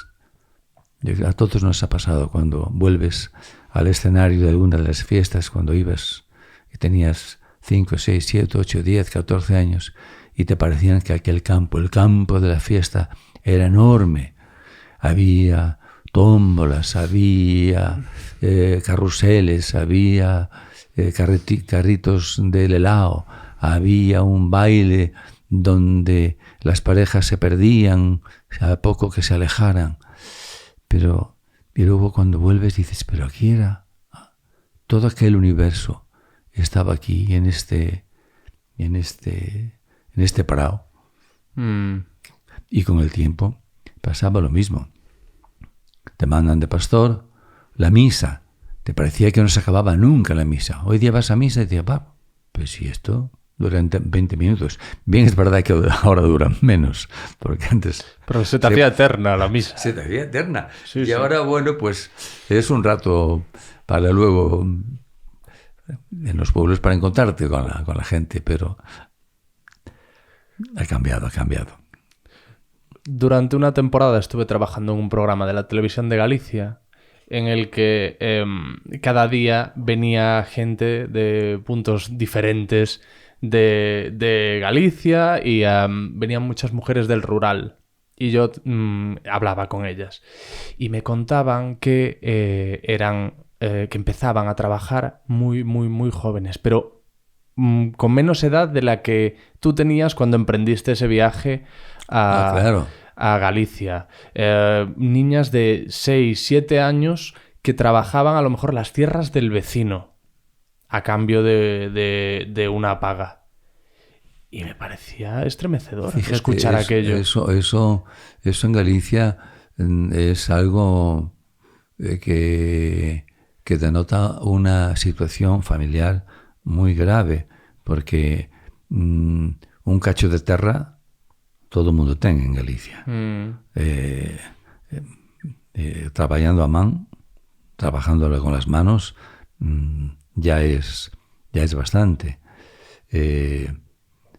A todos nos ha pasado cuando vuelves al escenario de alguna de las fiestas, cuando ibas y tenías 5, 6, 7, 8, 10, 14 años, y te parecían que el campo de la fiesta era enorme. Había tómbolas, había carruseles, había carritos del helado, había un baile donde las parejas se perdían a poco que se alejaran. Y luego cuando vuelves dices, pero aquí era todo aquel universo, estaba aquí en este parao. Y con el tiempo pasaba lo mismo. Te mandan de pastor, la misa, te parecía que no se acababa nunca la misa. Hoy día vas a misa y dices, pues si esto dura 20 minutos. Bien, es verdad que ahora duran menos, porque antes... Pero se te hacía eterna la misa. Se te hacía eterna. Sí, y sí. ahora, bueno, pues es un rato para luego en los pueblos para encontrarte con la gente, pero ha cambiado. Durante una temporada estuve trabajando en un programa de la televisión de Galicia en el que cada día venía gente de puntos diferentes de Galicia y venían muchas mujeres del rural y yo hablaba con ellas y me contaban que que empezaban a trabajar muy, muy, muy jóvenes, pero con menos edad de la que tú tenías cuando emprendiste ese viaje claro. a Galicia. Niñas de 6, 7 años que trabajaban a lo mejor las tierras del vecino a cambio de una paga. Y me parecía estremecedor. Fíjate, escuchar aquello. Eso en Galicia es algo que denota una situación familiar muy grave, porque un cacho de terra todo el mundo ten en Galicia. Trabajando a man, trabajándolo con las manos, ya es bastante.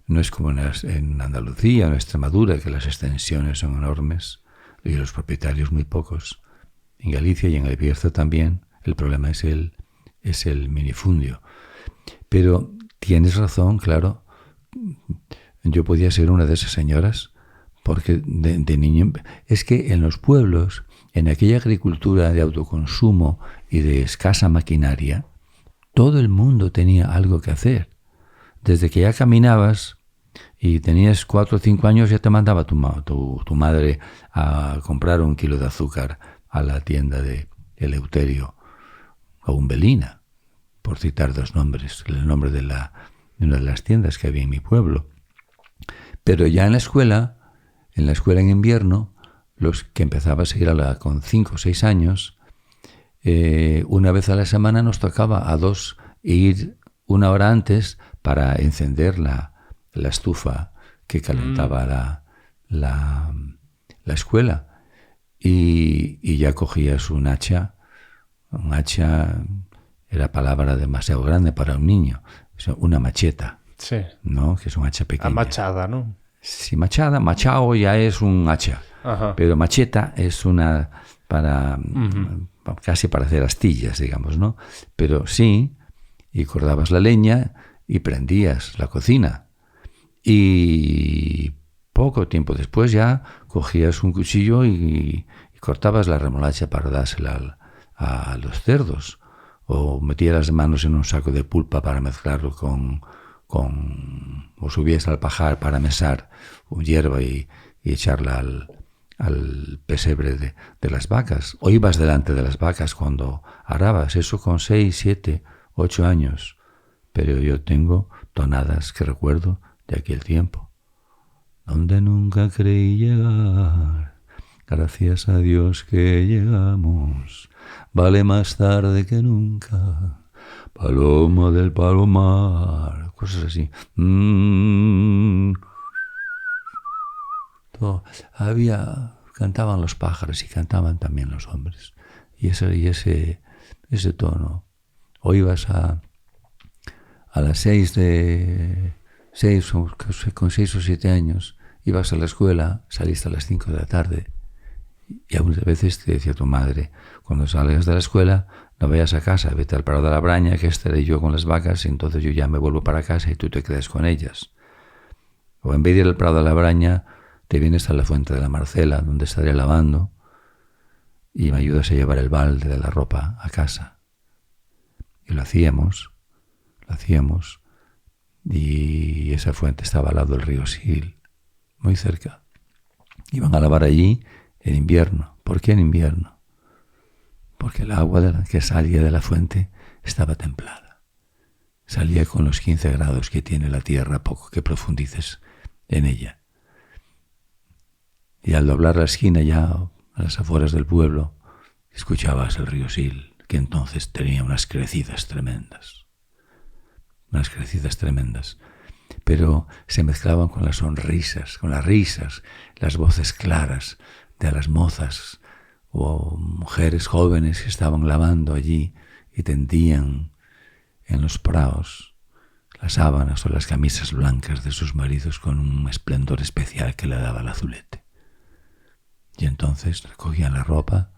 No es como en Andalucía o en Extremadura, que las extensiones son enormes y los propietarios muy pocos. En Galicia y en el Bierzo también el problema es el minifundio. Pero tienes razón, claro. Yo podía ser una de esas señoras, porque de niño... Es que en los pueblos, en aquella agricultura de autoconsumo y de escasa maquinaria, todo el mundo tenía algo que hacer. Desde que ya caminabas y tenías 4 o 5 años, ya te mandaba tu madre a comprar 1 kilo de azúcar a la tienda de Eleuterio o Umbelina, por citar 2 nombres, el nombre de una de las tiendas que había en mi pueblo. Pero ya en la escuela en invierno, los que empezabas a ir con 5 o 6 años, una vez a la semana nos tocaba a 2 ir 1 hora antes para encender la estufa que calentaba la escuela. Y ya cogías un hacha. Un hacha era palabra demasiado grande para un niño. Una macheta. Sí. ¿No? Que es un hacha pequeña. A machada, ¿no? Sí, machao ya es un hacha. Ajá. Pero macheta es una para casi para hacer astillas, digamos, ¿no? Pero sí, y cortabas la leña y prendías la cocina. Y poco tiempo después ya cogías un cuchillo y cortabas la remolacha para dársela a los cerdos. O metías las manos en un saco de pulpa para mezclarlo o subías al pajar para mesar hierba y echarla al pesebre de las vacas. O ibas delante de las vacas cuando arabas, eso con 6, 7, 8 años. Pero yo tengo tonadas que recuerdo de aquel tiempo, donde nunca creí llegar. Gracias a Dios que llegamos, vale más tarde que nunca. Paloma del palomar, cosas así. Cantaban los pájaros y cantaban también los hombres. Y ese tono. O ibas a las 6 con 6 o 7 años, ibas a la escuela, saliste a las 5 de la tarde. Y algunas veces te decía tu madre, cuando salgas de la escuela, no vayas a casa, vete al Prado de la Braña, que estaré yo con las vacas, y entonces yo ya me vuelvo para casa y tú te quedas con ellas. O en vez de ir al Prado de la Braña, te vienes a la Fuente de la Marcela, donde estaré lavando, y me ayudas a llevar el balde de la ropa a casa. Y lo hacíamos, y esa fuente estaba al lado del río Sil, muy cerca. Iban a lavar allí en invierno. ¿Por qué en invierno? Porque el agua que salía de la fuente estaba templada. Salía con los 15 grados que tiene la tierra, poco que profundices en ella. Y al doblar la esquina ya a las afueras del pueblo, escuchabas el río Sil, que entonces tenía unas crecidas tremendas. Pero se mezclaban con las sonrisas, con las risas, las voces claras de las mozas o mujeres jóvenes que estaban lavando allí y tendían en los prados las sábanas o las camisas blancas de sus maridos con un esplendor especial que le daba el azulete. Y entonces recogían la ropa,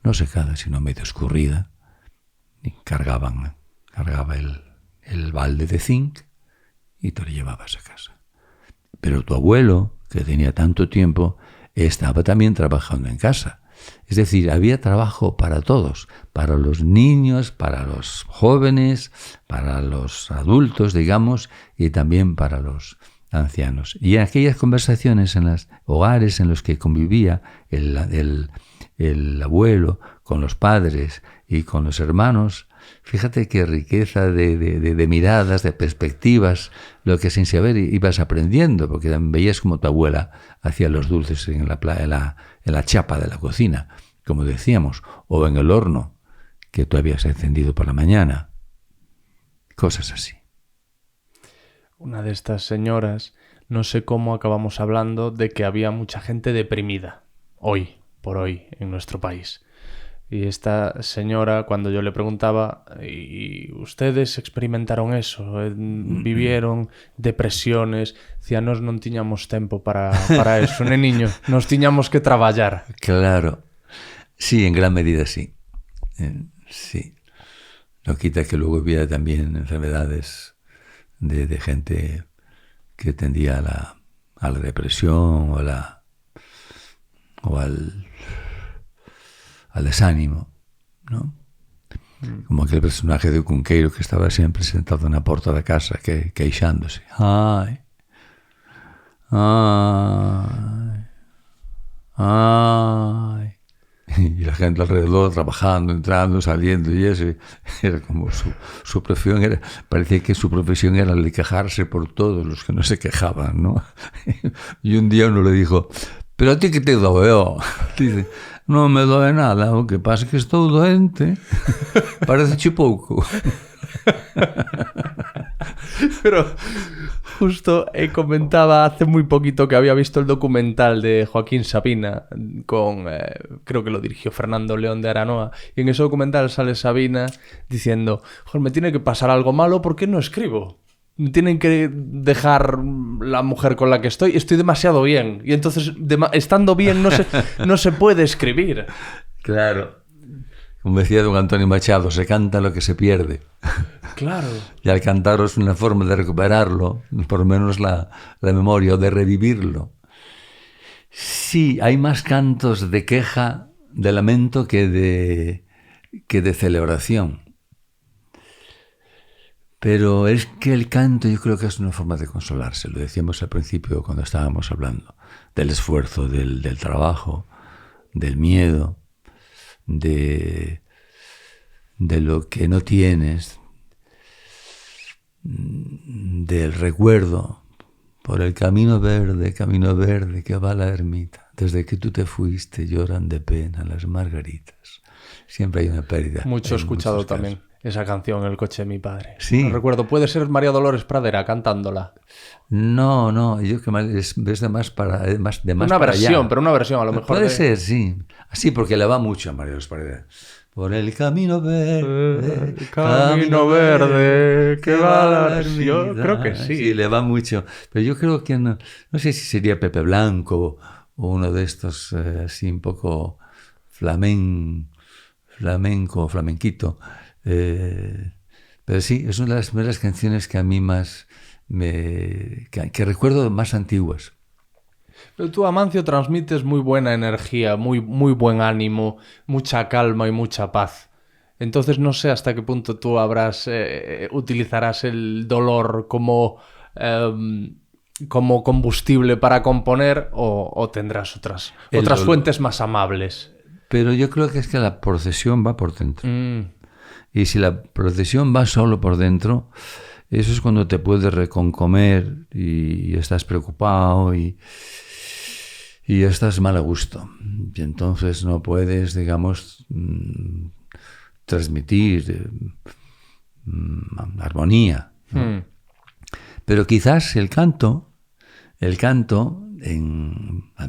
no secada sino medio escurrida, y cargaba el balde de zinc y te lo llevabas a casa. Pero tu abuelo, que tenía tanto tiempo, estaba también trabajando en casa. Es decir, había trabajo para todos, para los niños, para los jóvenes, para los adultos, digamos, y también para los ancianos. Y en aquellas conversaciones en los hogares en los que convivía el abuelo con los padres y con los hermanos, fíjate qué riqueza de miradas, de perspectivas, lo que sin saber ibas aprendiendo, porque veías como tu abuela hacía los dulces en la chapa de la cocina, como decíamos, o en el horno que tú habías encendido por la mañana. Cosas así. Una de estas señoras, no sé cómo acabamos hablando de que había mucha gente deprimida, hoy por hoy, en nuestro país. Y esta señora, cuando yo le preguntaba, ¿y ustedes experimentaron eso? ¿Vivieron depresiones? Decía, nos non tiñamos tempo para eso, niño. Nos tiñamos que traballar. Claro. Sí, en gran medida sí. Sí. No quita que luego hubiera también enfermedades de gente que tendía a la depresión o al desánimo, ¿no? Como aquel personaje de Cunqueiro que estaba siempre sentado na porta da casa queixándose. Ai. Y la gente alrededor trabajando, entrando, saliendo, y eso era como su profesión era, parecía que su profesión era el de quejarse por todos los que no se quejaban, ¿no? Y un día uno le dijo, pero a ti que te doeu? Dice, non me doe nada, o que pasa é que estou doente. Parece pouco. Pero justo comentaba hace muy poquito que había visto el documental de Joaquín Sabina con, creo que lo dirigió Fernando León de Aranoa, y en ese documental sale Sabina diciendo, joder, me tiene que pasar algo malo porque no escribo. Me tienen que dejar la mujer con la que estoy demasiado bien, y entonces estando bien no se puede escribir. Claro. Como decía don Antonio Machado, se canta lo que se pierde. Claro. Y al cantarlo es una forma de recuperarlo, por lo menos la memoria, o de revivirlo. Sí, hay más cantos de queja, de lamento, que de celebración. Pero es que el canto yo creo que es una forma de consolarse. Lo decíamos al principio cuando estábamos hablando del esfuerzo, del trabajo, del miedo, de lo que no tienes, del recuerdo, Por el camino verde que va a la ermita. Desde que tú te fuiste lloran de pena las margaritas. Siempre hay una pérdida. Mucho he escuchado también esa canción en el coche de mi padre. Sí. No recuerdo, puede ser María Dolores Pradera cantándola. No, yo que es de más para de más una para versión, allá. pero una versión a lo mejor. Puede ser, sí. Así porque le va mucho a María Dolores Pradera. Por el camino verde, camino verde, que va a la ermita. Yo creo que sí. Sí, le va mucho. Pero yo creo que no sé si sería Pepe Blanco o uno de estos así un poco flamenquito. Pero sí, es una de las primeras canciones que a mí más que recuerdo más antiguas. Pero tú, Amancio, transmites muy buena energía, muy, muy buen ánimo, mucha calma y mucha paz. Entonces no sé hasta qué punto tú utilizarás el dolor como combustible para componer o tendrás otras fuentes más amables. Pero yo creo que es que la procesión va por dentro. Y si la procesión va solo por dentro, eso es cuando te puedes reconcomer y estás preocupado y estás mal a gusto. Y entonces no puedes, digamos, transmitir armonía, ¿no? Pero quizás el canto, al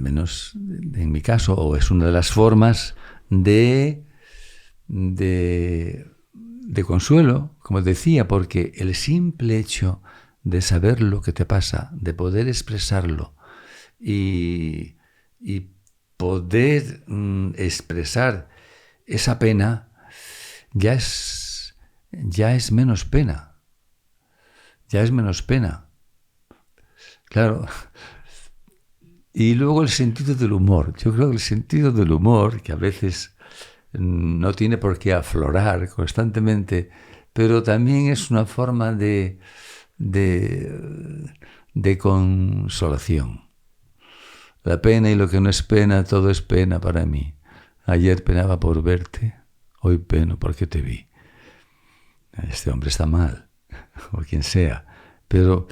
menos en mi caso, o es una de las formas de consuelo, como decía, porque el simple hecho de saber lo que te pasa, de poder expresarlo y poder expresar esa pena, ya es menos pena. Ya es menos pena. Claro. Y luego el sentido del humor. Yo creo que el sentido del humor, que a veces no tiene por qué aflorar constantemente, pero también es una forma de consolación. La pena y lo que no es pena, todo es pena para mí. Ayer penaba por verte, hoy peno porque te vi. Este hombre está mal, o quien sea, pero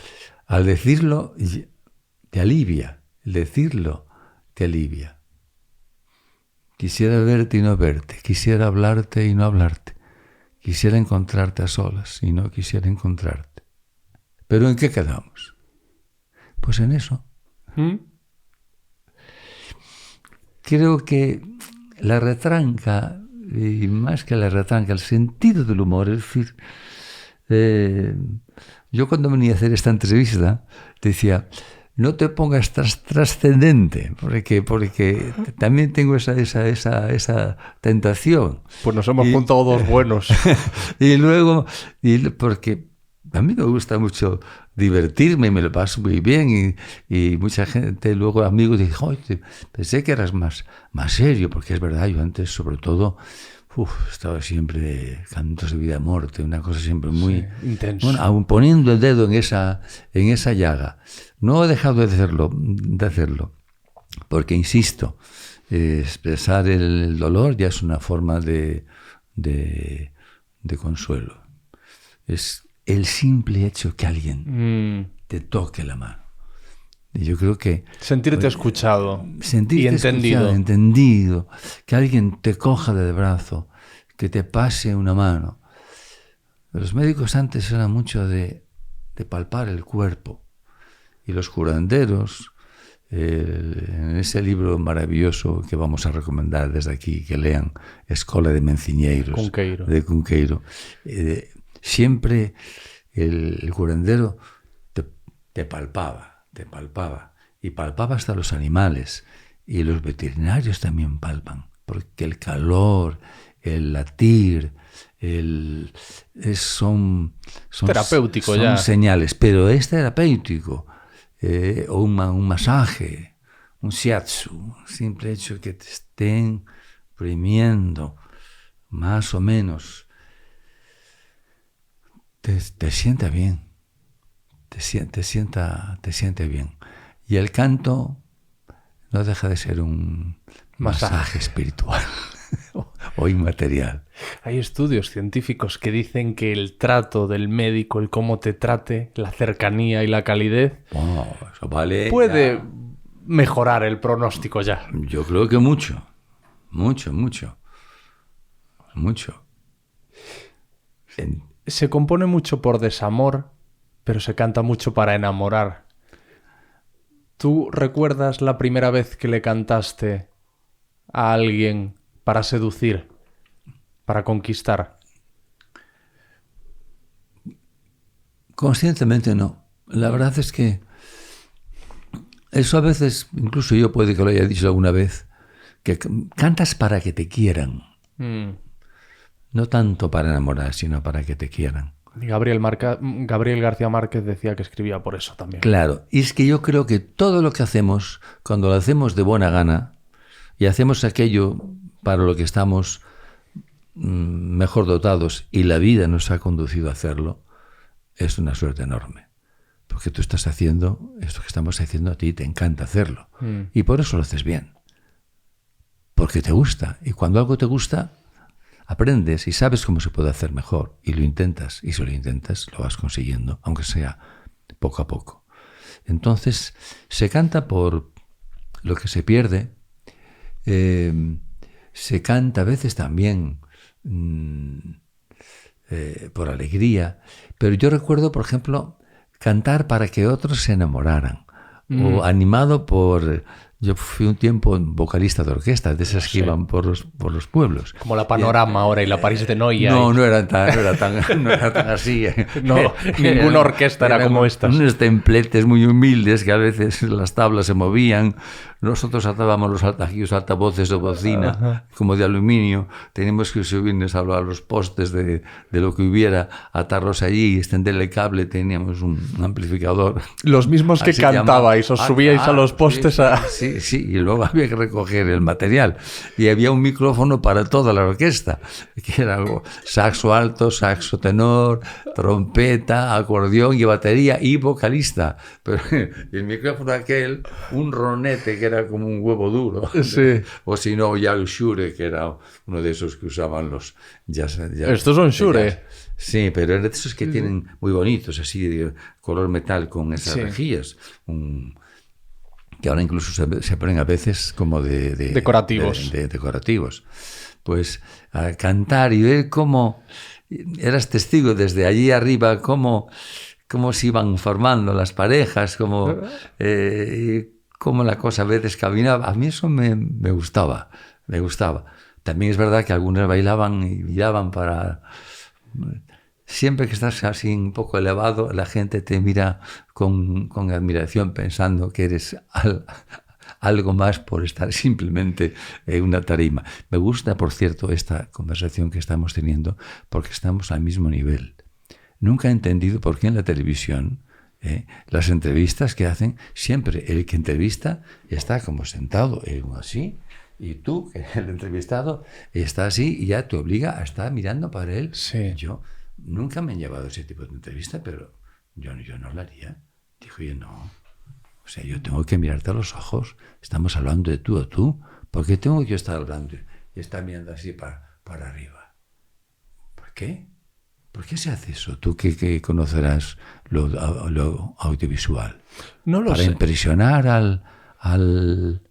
al decirlo te alivia, el decirlo te alivia. Quisiera verte y no verte, quisiera hablarte y no hablarte, quisiera encontrarte a solas y no quisiera encontrarte. ¿Pero en qué quedamos? Pues en eso. Creo que la retranca, y más que la retranca, el sentido del humor, es decir, yo cuando venía a hacer esta entrevista decía, no te pongas trascendente, porque también tengo esa tentación. Pues nos hemos juntado dos buenos. Y luego, porque a mí me gusta mucho divertirme y me lo paso muy bien y mucha gente, luego amigos, dicen, oye, pensé que eras más serio, porque es verdad, yo antes sobre todo estaba siempre cantos de vida a muerte, una cosa siempre muy intenso. Bueno, aún poniendo el dedo en esa llaga. No he dejado de hacerlo, porque insisto, expresar el dolor ya es una forma de consuelo. Es el simple hecho que alguien te toque la mano. Y yo creo que sentirte escuchado y entendido, que alguien te coja del brazo, que te pase una mano. Los médicos antes eran mucho de palpar el cuerpo, y los curanderos, en ese libro maravilloso que vamos a recomendar desde aquí, que lean, Escola de Menciñeiros, de Cunqueiro, siempre el curandero te palpaba, y palpaba hasta los animales, y los veterinarios también palpan, porque el calor, el latir, son terapéutico, son ya. Señales, pero es terapéutico, o un masaje, un shiatsu, simple hecho que te estén oprimiendo más o menos, te sienta bien. Te siente bien. Y el canto no deja de ser un masaje espiritual. o inmaterial. Hay estudios científicos que dicen que el trato del médico, el cómo te trate, la cercanía y la calidez, Eso vale. puede Ya. mejorar el pronóstico ya. Yo creo que mucho. Mucho. Se compone mucho por desamor, pero se canta mucho para enamorar. ¿Tú recuerdas la primera vez que le cantaste a alguien para seducir, para conquistar? Conscientemente no. La verdad es que eso a veces, incluso yo puede que lo haya dicho alguna vez, que cantas para que te quieran. No tanto para enamorar, sino para que te quieran. Gabriel García Márquez decía que escribía por eso también. Claro, y es que yo creo que todo lo que hacemos, cuando lo hacemos de buena gana, y hacemos aquello para lo que estamos mejor dotados, y la vida nos ha conducido a hacerlo, es una suerte enorme. Porque tú estás haciendo esto que estamos haciendo, a ti te encanta hacerlo. Y por eso lo haces bien. Porque te gusta. Y cuando algo te gusta, aprendes y sabes cómo se puede hacer mejor. Y lo intentas. Y si lo intentas, lo vas consiguiendo, aunque sea poco a poco. Entonces, se canta por lo que se pierde. Se canta a veces también por alegría. Pero yo recuerdo, por ejemplo, cantar para que otros se enamoraran. O animado por... Yo fui un tiempo vocalista de orquesta, de esas que iban por los pueblos. Como la Panorama ahora y la París de Noia. No era tan así. No, ninguna orquesta era como estas. Unos templetes muy humildes que a veces las tablas se movían. Nosotros atábamos los altavoces de bocina, como de aluminio. Teníamos que subirnos a los postes de lo que hubiera, atarlos allí y extenderle el cable. Teníamos un amplificador. Los mismos que cantabais, os subíais a los postes Sí, y luego había que recoger el material. Y había un micrófono para toda la orquesta, que era saxo alto, saxo tenor, trompeta, acordeón y batería y vocalista. Pero el micrófono aquel, un ronete que era como un huevo duro. Sí. O si no, ya el Shure, que era uno de esos que usaban los jazz. ¿Estos son Shure? Sí, pero eran de esos que tienen muy bonitos, así de color metal con esas rejillas. Que ahora incluso se ponen a veces como de decorativos. De decorativos. Pues a cantar y ver cómo eras testigo desde allí arriba, cómo se iban formando las parejas, cómo la cosa a veces caminaba. A mí eso me gustaba. También es verdad que algunos bailaban y miraban para... Siempre que estás así un poco elevado, la gente te mira con admiración, pensando que eres algo más por estar simplemente en una tarima. Me gusta, por cierto, esta conversación que estamos teniendo, porque estamos al mismo nivel. Nunca he entendido por qué en la televisión, las entrevistas que hacen, siempre el que entrevista está como sentado, así, y tú, el entrevistado, está así y ya te obliga a estar mirando para él. Sí. Yo nunca me han llevado ese tipo de entrevista, pero yo no lo haría. Dijo, yo no. O sea, yo tengo que mirarte a los ojos. Estamos hablando de tú a tú. ¿Por qué tengo que estar hablando y estar mirando así para arriba? ¿Por qué? ¿Por qué se hace eso? Tú que conocerás lo audiovisual. No lo sé. Para impresionar al...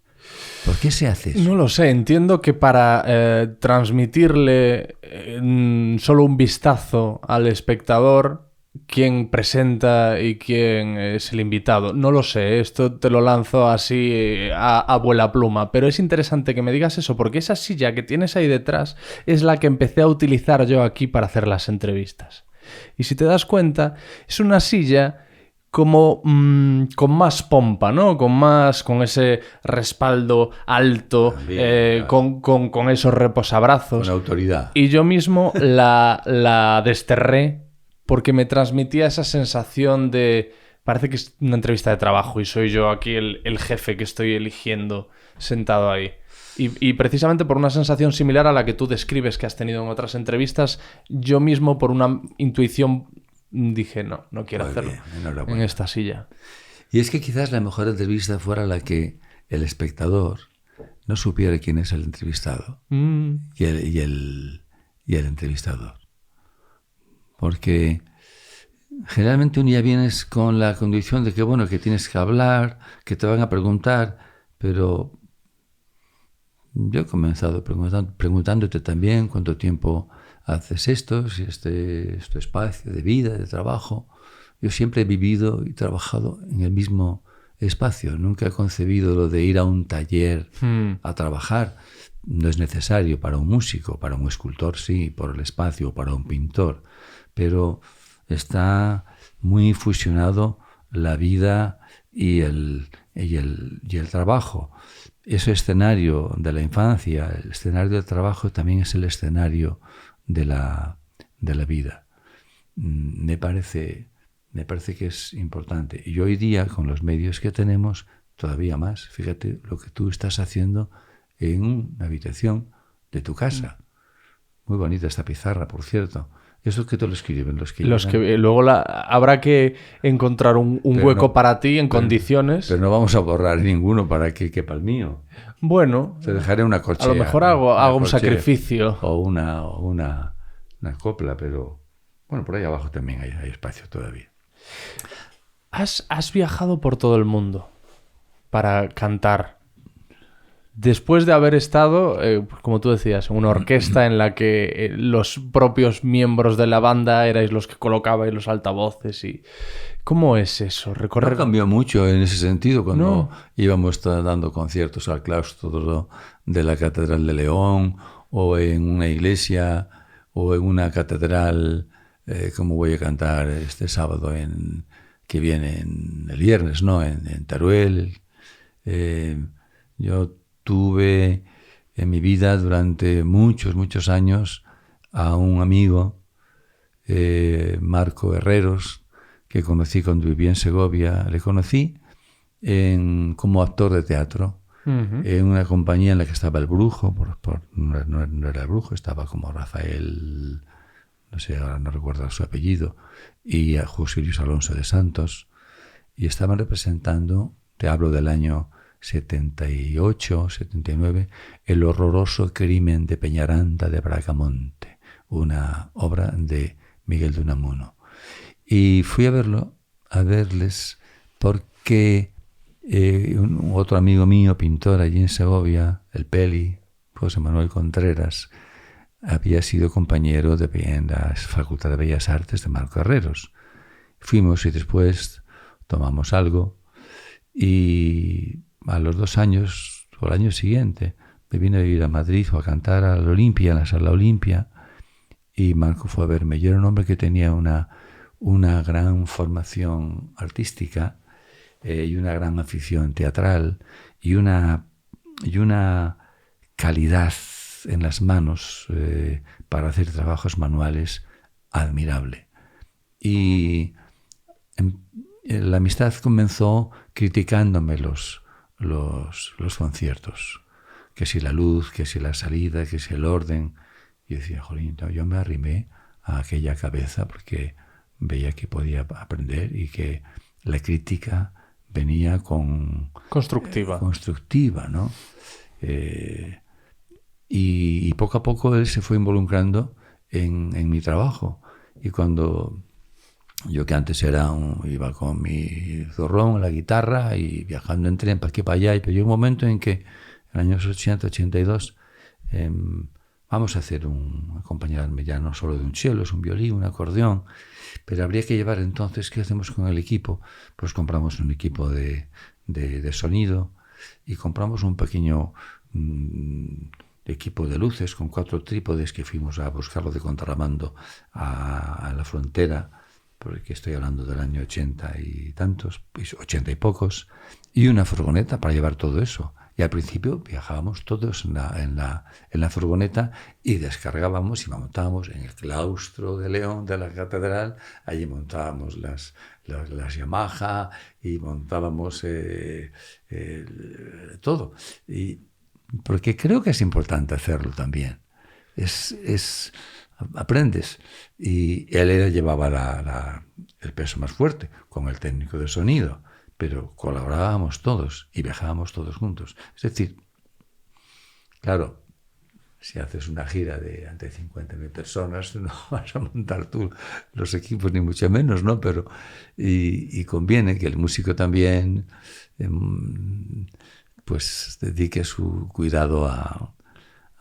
¿Por qué se hace eso? No lo sé, entiendo que para transmitirle solo un vistazo al espectador, quién presenta y quién es el invitado. No lo sé, esto te lo lanzo así a vuela pluma, pero es interesante que me digas eso, porque esa silla que tienes ahí detrás es la que empecé a utilizar yo aquí para hacer las entrevistas. Y si te das cuenta, es una silla... como con más pompa, ¿no? Con ese respaldo alto, Bien, con esos reposabrazos. Con autoridad. Y yo mismo la desterré porque me transmitía esa sensación de... Parece que es una entrevista de trabajo y soy yo aquí el jefe que estoy eligiendo sentado ahí. Y precisamente por una sensación similar a la que tú describes que has tenido en otras entrevistas, yo mismo por una intuición... dije, no quiero hacerlo en esta silla. Y es que quizás la mejor entrevista fuera la que el espectador no supiera quién es el entrevistado y el entrevistador. Porque generalmente un día vienes con la condición de que, bueno, que tienes que hablar, que te van a preguntar, pero yo he comenzado preguntándote también cuánto tiempo haces esto, si este es tu espacio de vida, de trabajo. Yo siempre he vivido y trabajado en el mismo espacio. Nunca he concebido lo de ir a un taller a trabajar. No es necesario para un músico, para un escultor sí, por el espacio, para un pintor. Pero está muy fusionado la vida y el trabajo. Ese escenario de la infancia, el escenario del trabajo también es el escenario de la vida. Me parece que es importante. Y hoy día, con los medios que tenemos, todavía más. Fíjate lo que tú estás haciendo en una habitación de tu casa. Muy bonita esta pizarra, por cierto. ¿Eso que te lo escriben? Los que luego habrá que encontrar un hueco para ti en condiciones. Pero no vamos a borrar ninguno para que quepa el mío. Bueno, te dejaré una cochea. A lo mejor hago un sacrificio. O una copla, pero bueno, por ahí abajo también hay espacio todavía. Has viajado por todo el mundo para cantar. Después de haber estado, como tú decías, en una orquesta en la que los propios miembros de la banda erais los que colocabais los altavoces. ¿Cómo es eso? No cambió mucho en ese sentido cuando íbamos dando conciertos al claustro de la Catedral de León o en una iglesia o en una catedral, como voy a cantar este sábado que viene el viernes, ¿no? En Teruel. Yo tuve en mi vida durante muchos años a un amigo, Marco Herreros, que conocí cuando vivía en Segovia. Le conocí como actor de teatro, en una compañía en la que estaba el Brujo, no era el Brujo, estaba como Rafael, no sé, ahora no recuerdo su apellido, y a José Luis Alonso de Santos, y estaban representando, te hablo del año 78, 79, El horroroso crimen de Peñaranda de Bracamonte, una obra de Miguel de Unamuno. Y fui a verles porque otro amigo mío, pintor allí en Segovia, el Peli, José Manuel Contreras, había sido compañero en la Facultad de Bellas Artes de Marco Herreros. Fuimos y después tomamos algo y a los 2 años, o al año siguiente, me vine a ir a Madrid o a cantar a la Olimpia, en la Sala Olimpia, y Marco fue a verme. Yo era un hombre que tenía una gran formación artística y una gran afición teatral y una calidad en las manos para hacer trabajos manuales admirable. Y la amistad comenzó criticándome los conciertos, que si la luz, que si la salida, que si el orden. Y decía, jolín, yo me arrimé a aquella cabeza porque veía que podía aprender y que la crítica venía constructiva, ¿no? Y poco a poco él se fue involucrando en mi trabajo. Y cuando yo, que antes iba con mi zorrón, la guitarra, y viajando en tren para aquí para allá, pero llegó un momento en que, en los años 80, 82, vamos a acompañarme ya no solo de un cello, es un violín, un acordeón, pero habría que llevar entonces, ¿qué hacemos con el equipo? Pues compramos un equipo de sonido y compramos un pequeño equipo de luces con 4 trípodes que fuimos a buscarlo de contrabando a la frontera, porque estoy hablando del año 80 y tantos, 80 y pocos, y una furgoneta para llevar todo eso. Y al principio viajábamos todos en la furgoneta y descargábamos y montábamos en el claustro de León de la catedral. Allí montábamos las Yamaha y montábamos todo. Y porque creo que es importante hacerlo también. Aprendes. Y él llevaba el peso más fuerte con el técnico de sonido, pero colaborábamos todos y viajábamos todos juntos. Es decir, claro, si haces una gira de ante 50.000 personas, no vas a montar tú los equipos, ni mucho menos, ¿no? Pero, y conviene que el músico también pues dedique su cuidado a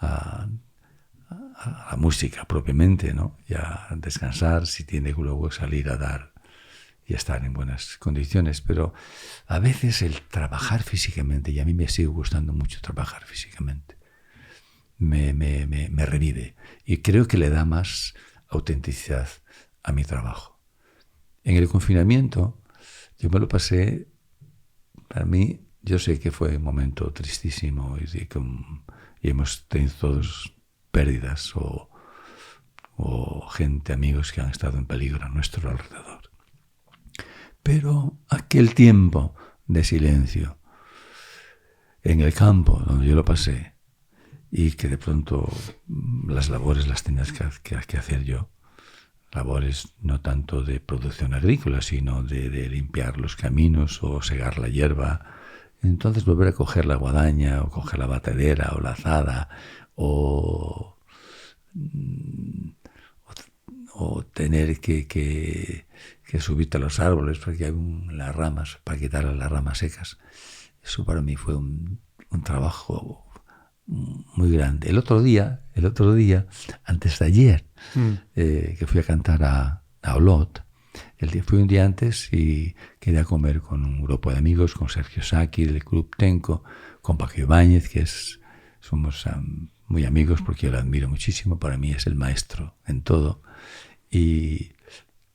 la música propiamente, ¿no? Y a descansar, si tiene que luego salir a dar y estar en buenas condiciones. Pero a veces el trabajar físicamente, y a mí me sigue gustando mucho trabajar físicamente, me revive y creo que le da más autenticidad a mi trabajo. En el confinamiento yo me lo pasé, para mí, yo sé que fue un momento tristísimo y hemos tenido todos pérdidas o gente, amigos que han estado en peligro a nuestro alrededor. Pero aquel tiempo de silencio en el campo donde yo lo pasé y que de pronto las labores las tenías que hacer yo, labores no tanto de producción agrícola, sino de limpiar los caminos o segar la hierba, entonces volver a coger la guadaña o coger la batedera o la azada o tener que subirte a los árboles porque hay las ramas, para quitar las ramas secas. Eso para mí fue un trabajo muy grande. El otro día, antes de ayer, que fui a cantar a Olot, fui un día antes y quería comer con un grupo de amigos, con Sergio Saki del Club Tenco, con Paco Ibáñez, que somos muy amigos porque yo lo admiro muchísimo, para mí es el maestro en todo. Y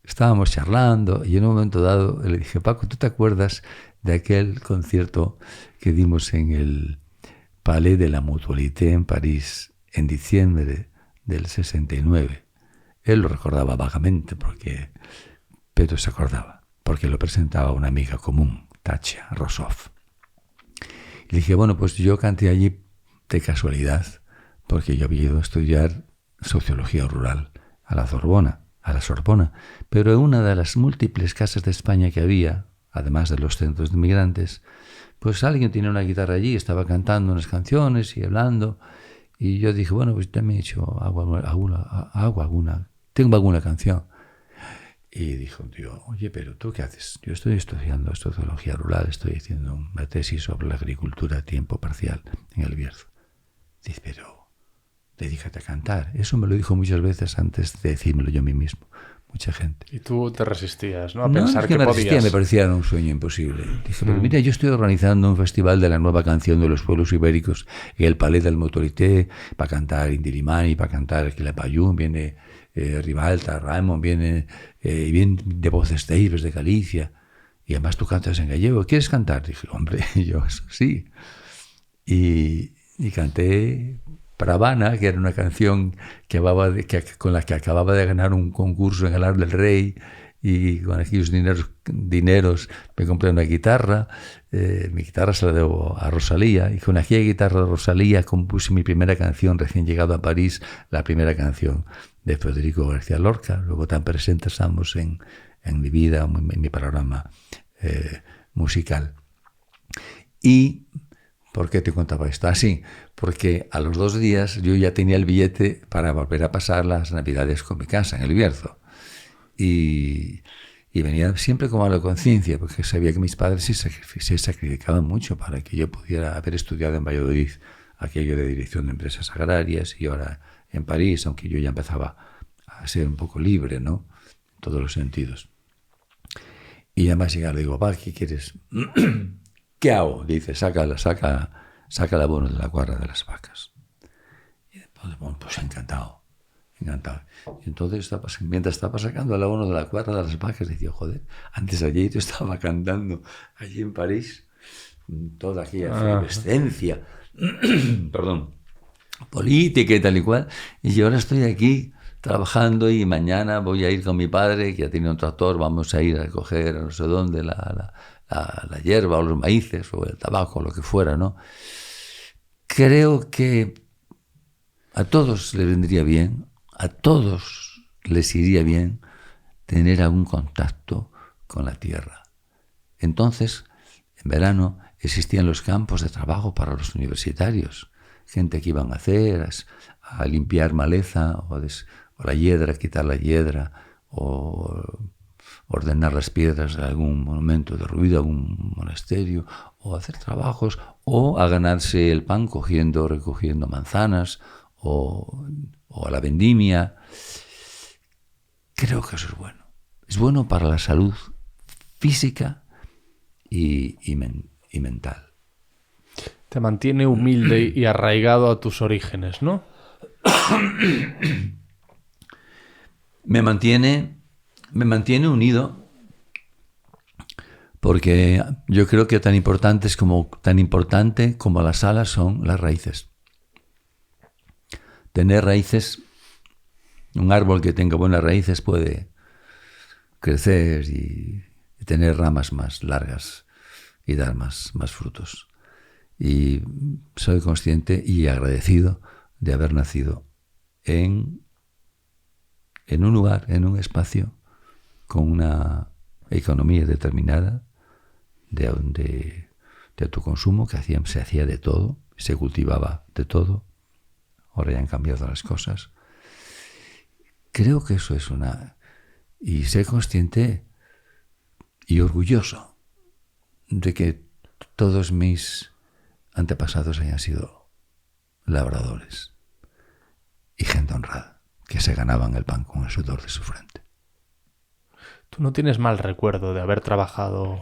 estábamos charlando y en un momento dado le dije, Paco, ¿tú te acuerdas de aquel concierto que dimos en el Palais de la Mutualité en París en diciembre del 69? Él lo recordaba vagamente, pero se acordaba, porque lo presentaba una amiga común, Tacha Rosoff. Y dije, bueno, pues yo canté allí de casualidad, porque yo había ido a estudiar sociología rural a la Sorbona, pero en una de las múltiples casas de España que había, además de los centros de inmigrantes, pues alguien tenía una guitarra allí, estaba cantando unas canciones y hablando, y yo dije, bueno, pues también he hecho tengo alguna canción. Y dijo, tío, oye, pero ¿tú qué haces? Yo estoy estudiando sociología rural, estoy haciendo una tesis sobre la agricultura a tiempo parcial en El Bierzo. Dice, pero dedícate a cantar. Eso me lo dijo muchas veces antes de decírmelo yo a mí mismo. Mucha gente. Y tú te resistías, ¿no? A no, pensar es que me podías. Resistía, me parecía un sueño imposible. Dije, pero mira, yo estoy organizando un festival de la nueva canción de los pueblos ibéricos en el Palais del Mutualité para cantar Indilimani, para cantar Quilapayún, viene Ribalta, Raimon, viene de Voces Teibes de Galicia, y además tú cantas en gallego. ¿Quieres cantar? Dije, hombre, yo eso sí. Y canté Pravana, que era una canción con la que acababa de ganar un concurso en el Ar del Rey, y con aquellos dineros me compré una guitarra. Mi guitarra se la debo a Rosalía, y con aquella guitarra de Rosalía compuse mi primera canción recién llegado a París, la primera canción de Federico García Lorca. Luego tan presentes estamos en mi vida, en mi panorama musical. Y ¿por qué te contaba esto? Así, porque a los 2 días yo ya tenía el billete para volver a pasar las Navidades con mi casa en El Bierzo. Y venía siempre con mala conciencia, porque sabía que mis padres se sacrificaban mucho para que yo pudiera haber estudiado en Valladolid aquello de dirección de empresas agrarias, y ahora en París, aunque yo ya empezaba a ser un poco libre, ¿no? En todos los sentidos. Y además le digo, papá, ¿qué quieres? ¿Qué hago? Dice, saca el abono de la cuadra de las vacas. Y después, bueno, pues encantado. Y entonces, mientras estaba sacando el abono de la cuadra de las vacas, decía, joder, antes ayer yo estaba cantando allí en París, toda aquella efervescencia, perdón, política y tal y cual, y yo ahora estoy aquí trabajando, y mañana voy a ir con mi padre, que ya tiene un tractor, vamos a ir a recoger no sé dónde la hierba o los maíces o el tabaco o lo que fuera, ¿no? Creo que a todos les vendría bien, a todos les iría bien tener algún contacto con la tierra. Entonces, en verano existían los campos de trabajo para los universitarios, gente que iban a hacer, a limpiar maleza, o la hiedra, quitar la hiedra, o ordenar las piedras de algún monumento derruido, algún monasterio, o hacer trabajos, o a ganarse el pan recogiendo manzanas, o a la vendimia. Creo que eso es bueno. Es bueno para la salud física y mental. Te mantiene humilde y arraigado a tus orígenes, ¿no? Me mantiene unido, porque yo creo que tan importante como las alas son las raíces. Tener raíces, un árbol que tenga buenas raíces puede crecer y tener ramas más largas y dar más frutos. Y soy consciente y agradecido de haber nacido en un lugar, en un espacio con una economía determinada de autoconsumo, que se hacía de todo, se cultivaba de todo. Ahora ya han cambiado las cosas. Creo que eso es y ser consciente y orgulloso de que todos mis antepasados hayan sido labradores y gente honrada, que se ganaban el pan con el sudor de su frente. ¿Tú no tienes mal recuerdo de haber trabajado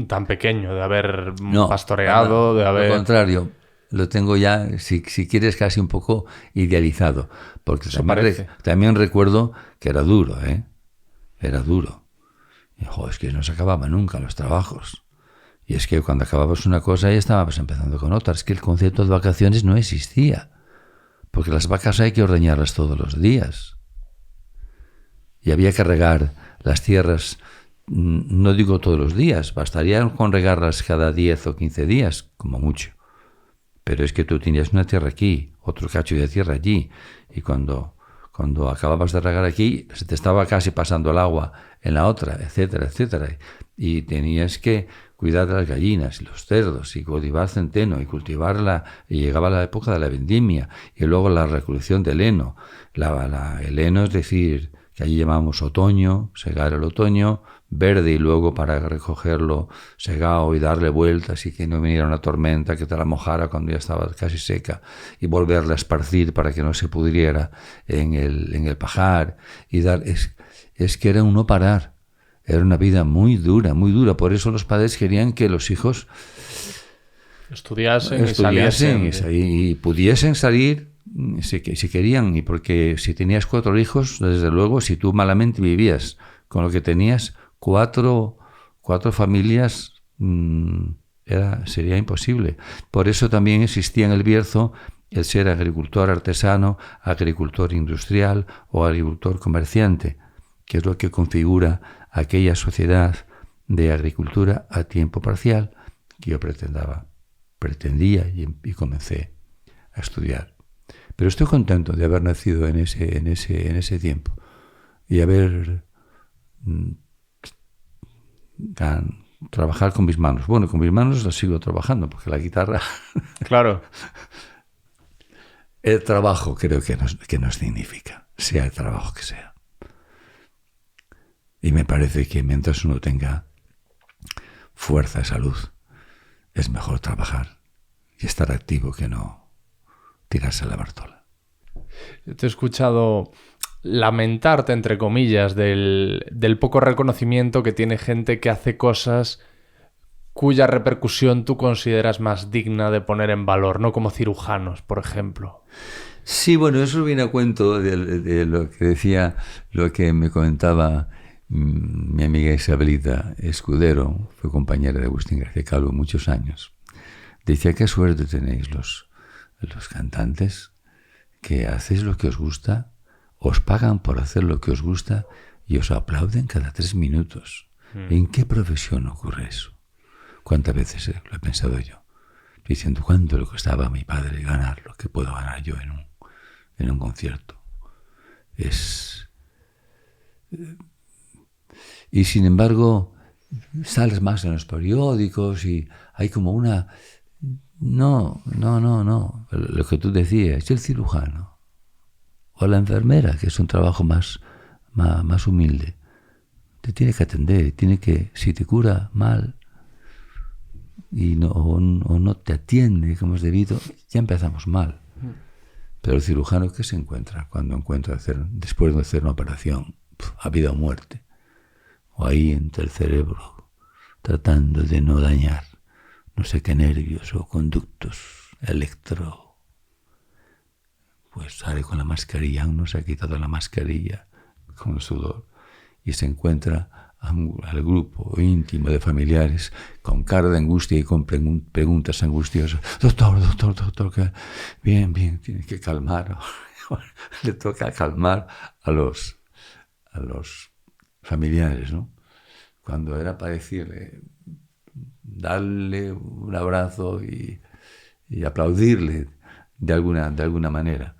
tan pequeño, de haber No, pastoreado, de haber... Al contrario, lo tengo ya, si quieres, casi un poco idealizado, porque también recuerdo que era duro, Era duro. Y, es que no se acababa nunca los trabajos. Y es que cuando acababas una cosa ya estábamos empezando con otra. Es que el concepto de vacaciones no existía, porque las vacas hay que ordeñarlas todos los días. Y había que regar las tierras, no digo todos los días, bastaría con regarlas cada 10 o 15 días, como mucho. Pero es que tú tenías una tierra aquí, otro cacho de tierra allí, y cuando acababas de regar aquí, se te estaba casi pasando el agua en la otra, etcétera, etcétera. Y tenías que cuidar de las gallinas y los cerdos y cultivar centeno y cultivarla, y llegaba la época de la vendimia y luego la recolección del heno. El heno, es decir, que allí llamamos otoño, segar el otoño, verde, y luego para recogerlo segado y darle vueltas y que no viniera una tormenta que te la mojara cuando ya estaba casi seca, y volverla a esparcir para que no se pudriera en el pajar, y es que era un no parar. Era una vida muy dura, muy dura. Por eso los padres querían que los hijos estudiasen y pudiesen salir si querían. Y porque si tenías 4 hijos, desde luego, si tú malamente vivías con lo que tenías, cuatro familias, sería imposible. Por eso también existía en el Bierzo el ser agricultor artesano, agricultor industrial o agricultor comerciante, que es lo que configura aquella sociedad de agricultura a tiempo parcial que yo pretendía y comencé a estudiar. Pero estoy contento de haber nacido en ese tiempo y haber trabajar con mis manos. Bueno, con mis manos las sigo trabajando, porque la guitarra... Claro. El trabajo creo que nos significa, sea el trabajo que sea. Y me parece que mientras uno tenga fuerza y salud, es mejor trabajar y estar activo que no tirarse a la Bartola. Yo te he escuchado lamentarte, entre comillas, del poco reconocimiento que tiene gente que hace cosas cuya repercusión tú consideras más digna de poner en valor, no como cirujanos, por ejemplo. Sí, bueno, eso viene a cuento de lo que decía, lo que me comentaba mi amiga Isabelita Escudero, fue compañera de Agustín García Calvo muchos años. Decía: qué suerte tenéis los cantantes, que hacéis lo que os gusta, os pagan por hacer lo que os gusta y os aplauden cada 3 minutos. ¿En qué profesión ocurre eso? ¿Cuántas veces lo he pensado yo? Diciendo cuánto le costaba a mi padre ganar lo que puedo ganar yo en un concierto. Y sin embargo, sales más en los periódicos y hay como No. Lo que tú decías, el cirujano o la enfermera, que es un trabajo más humilde, te tiene que atender, si te cura mal y o no te atiende como es debido, ya empezamos mal. Pero el cirujano, ¿qué se encuentra cuando después de hacer una operación a vida o muerte? O ahí entre el cerebro, tratando de no dañar no sé qué nervios o conductos pues sale con la mascarilla, aún no se ha quitado la mascarilla con el sudor, y se encuentra al grupo íntimo de familiares con cara de angustia y con preguntas angustiosas. Doctor, que bien, tiene que calmar. Le toca calmar a los familiares, ¿no? Cuando era para decirle, darle un abrazo y aplaudirle de alguna manera.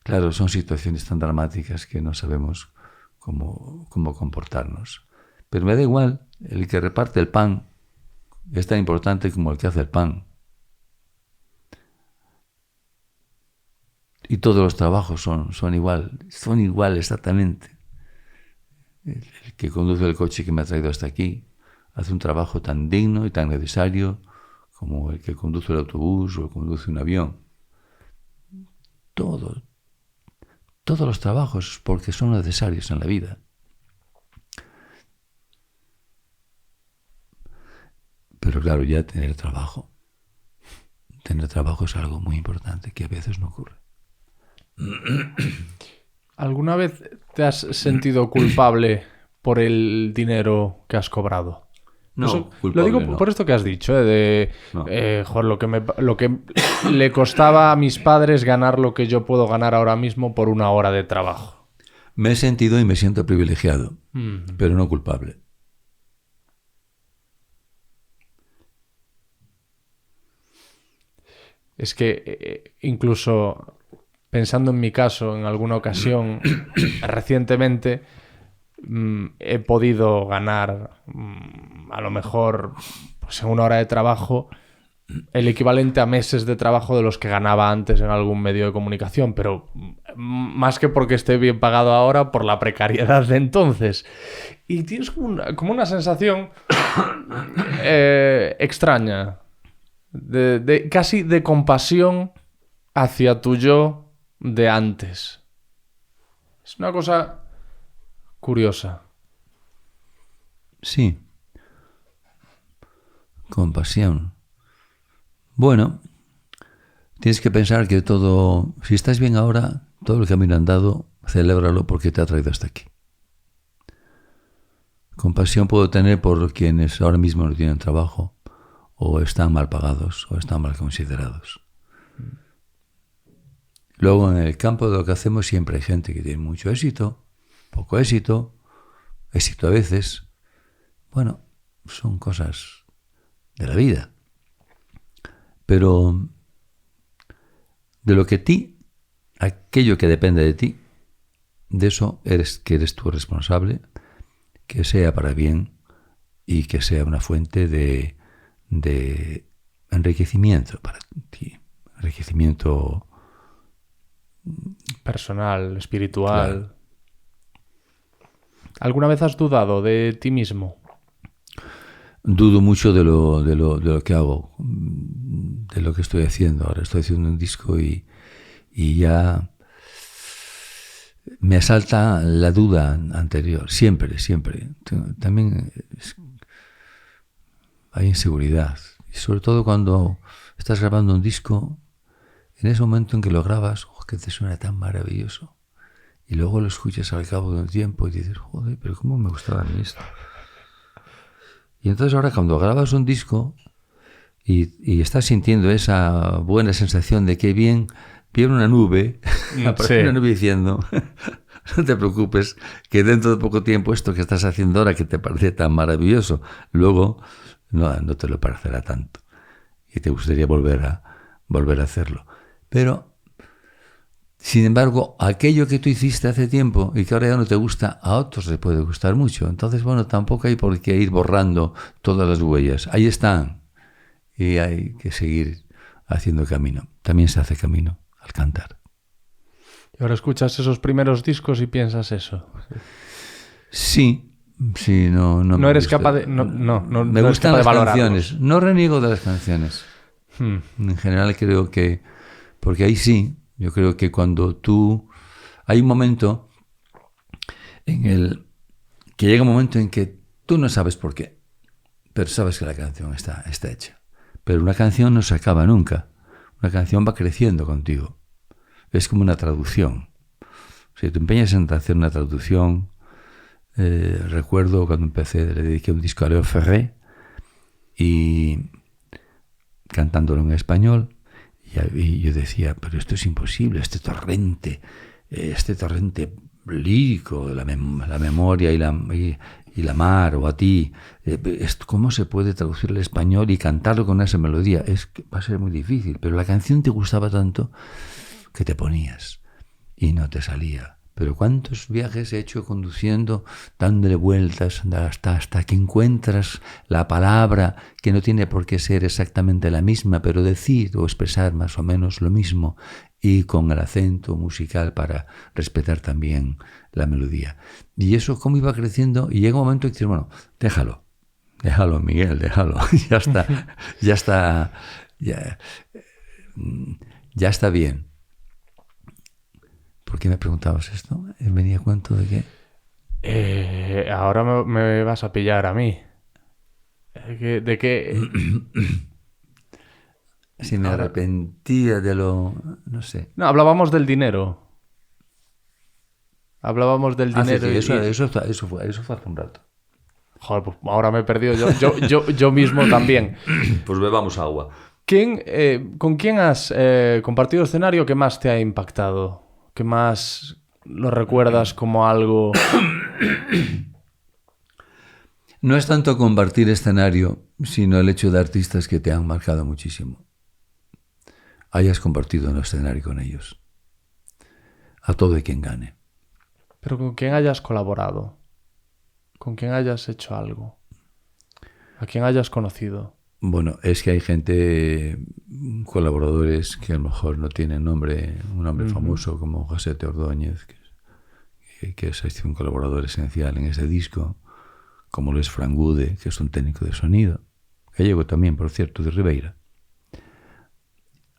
Claro, son situaciones tan dramáticas que no sabemos cómo comportarnos. Pero me da igual, el que reparte el pan es tan importante como el que hace el pan. Y todos los trabajos son igual exactamente. El que conduce el coche que me ha traído hasta aquí hace un trabajo tan digno y tan necesario como el que conduce el autobús o conduce un avión. Todos los trabajos, porque son necesarios en la vida. Pero claro, ya tener trabajo es algo muy importante que a veces no ocurre. ¿Alguna vez te has sentido culpable por el dinero que has cobrado? No, eso, culpable, lo digo no. por esto que has dicho, joder, lo que le costaba a mis padres ganar lo que yo puedo ganar ahora mismo por una hora de trabajo. Me he sentido y me siento privilegiado, pero no culpable. Es que incluso pensando en mi caso, en alguna ocasión, recientemente, he podido ganar a lo mejor pues, en una hora de trabajo el equivalente a meses de trabajo de los que ganaba antes en algún medio de comunicación, pero más que porque esté bien pagado ahora, por la precariedad de entonces. Y tienes como una sensación extraña, casi de compasión hacia tu yo de antes. Es una cosa curiosa. Sí. Compasión. Bueno, tienes que pensar que todo, si estás bien ahora, todo el camino andado, celébralo porque te ha traído hasta aquí. Compasión puedo tener por quienes ahora mismo no tienen trabajo, o están mal pagados, o están mal considerados. Luego, en el campo de lo que hacemos, siempre hay gente que tiene mucho éxito, poco éxito a veces. Bueno, son cosas de la vida. Pero de lo que aquello que depende de ti, de eso eres tú responsable, que sea para bien y que sea una fuente de enriquecimiento para ti, enriquecimiento personal, espiritual. Claro. ¿Alguna vez has dudado de ti mismo? Dudo mucho de lo que hago, de lo que estoy haciendo. Ahora estoy haciendo un disco y ya me asalta la duda anterior, siempre. También hay inseguridad, y sobre todo cuando estás grabando un disco, en ese momento en que lo grabas, que te suena tan maravilloso, y luego lo escuchas al cabo de un tiempo y dices, joder, pero cómo me gustaba a mí esto. Y entonces ahora cuando grabas un disco y estás sintiendo esa buena sensación de que viene una nube, aparece una nube diciendo, no te preocupes, que dentro de poco tiempo esto que estás haciendo ahora que te parece tan maravilloso, luego no te lo parecerá tanto y te gustaría volver a hacerlo. Pero, sin embargo, aquello que tú hiciste hace tiempo y que ahora ya no te gusta, a otros les puede gustar mucho. Entonces, bueno, tampoco hay por qué ir borrando todas las huellas. Ahí están y hay que seguir haciendo camino. También se hace camino al cantar. Y ahora escuchas esos primeros discos y piensas eso. Sí, no No eres gusta. capaz de... No me gustan las canciones. No reniego de las canciones. Hmm. En general creo que... Porque ahí sí, yo creo que cuando tú... Hay un momento que llega un momento en que tú no sabes por qué, pero sabes que la canción está hecha. Pero una canción no se acaba nunca. Una canción va creciendo contigo. Es como una traducción. Si te empeñas en hacer una traducción, recuerdo cuando empecé, le dediqué un disco a Leo Ferré y cantándolo en español, y yo decía, pero esto es imposible, este torrente lírico, la memoria y la mar, o a ti, ¿cómo se puede traducir al español y cantarlo con esa melodía? Va a ser muy difícil, pero la canción te gustaba tanto que te ponías y no te salía. Pero cuántos viajes he hecho conduciendo, dándole vueltas hasta que encuentras la palabra que no tiene por qué ser exactamente la misma, pero decir o expresar más o menos lo mismo, y con el acento musical para respetar también la melodía. Y eso cómo iba creciendo, y llega un momento en que dices, bueno, déjalo, Miguel, déjalo, ya está bien. ¿Por qué me preguntabas esto? ¿Venía a cuento de qué? Ahora me vas a pillar a mí. ¿De qué? Si me arrepentía de lo... No sé. No, hablábamos del dinero. Hablábamos del dinero. Sí, eso fue hace un rato. Joder, pues ahora me he perdido yo mismo también. Pues bebamos agua. ¿Con quién has compartido escenario que más te ha impactado? ¿Qué más lo recuerdas como algo? No es tanto compartir escenario, sino el hecho de artistas que te han marcado muchísimo. Hayas compartido un escenario con ellos. A todo y quien gane. Pero con quien hayas colaborado. Con quien hayas hecho algo. A quien hayas conocido. Bueno, es que hay gente, colaboradores que a lo mejor no tienen un nombre famoso, como José Ordóñez, que es un colaborador esencial en ese disco, como lo es Frank Gude, que es un técnico de sonido, gallego también, por cierto, de Ribeira.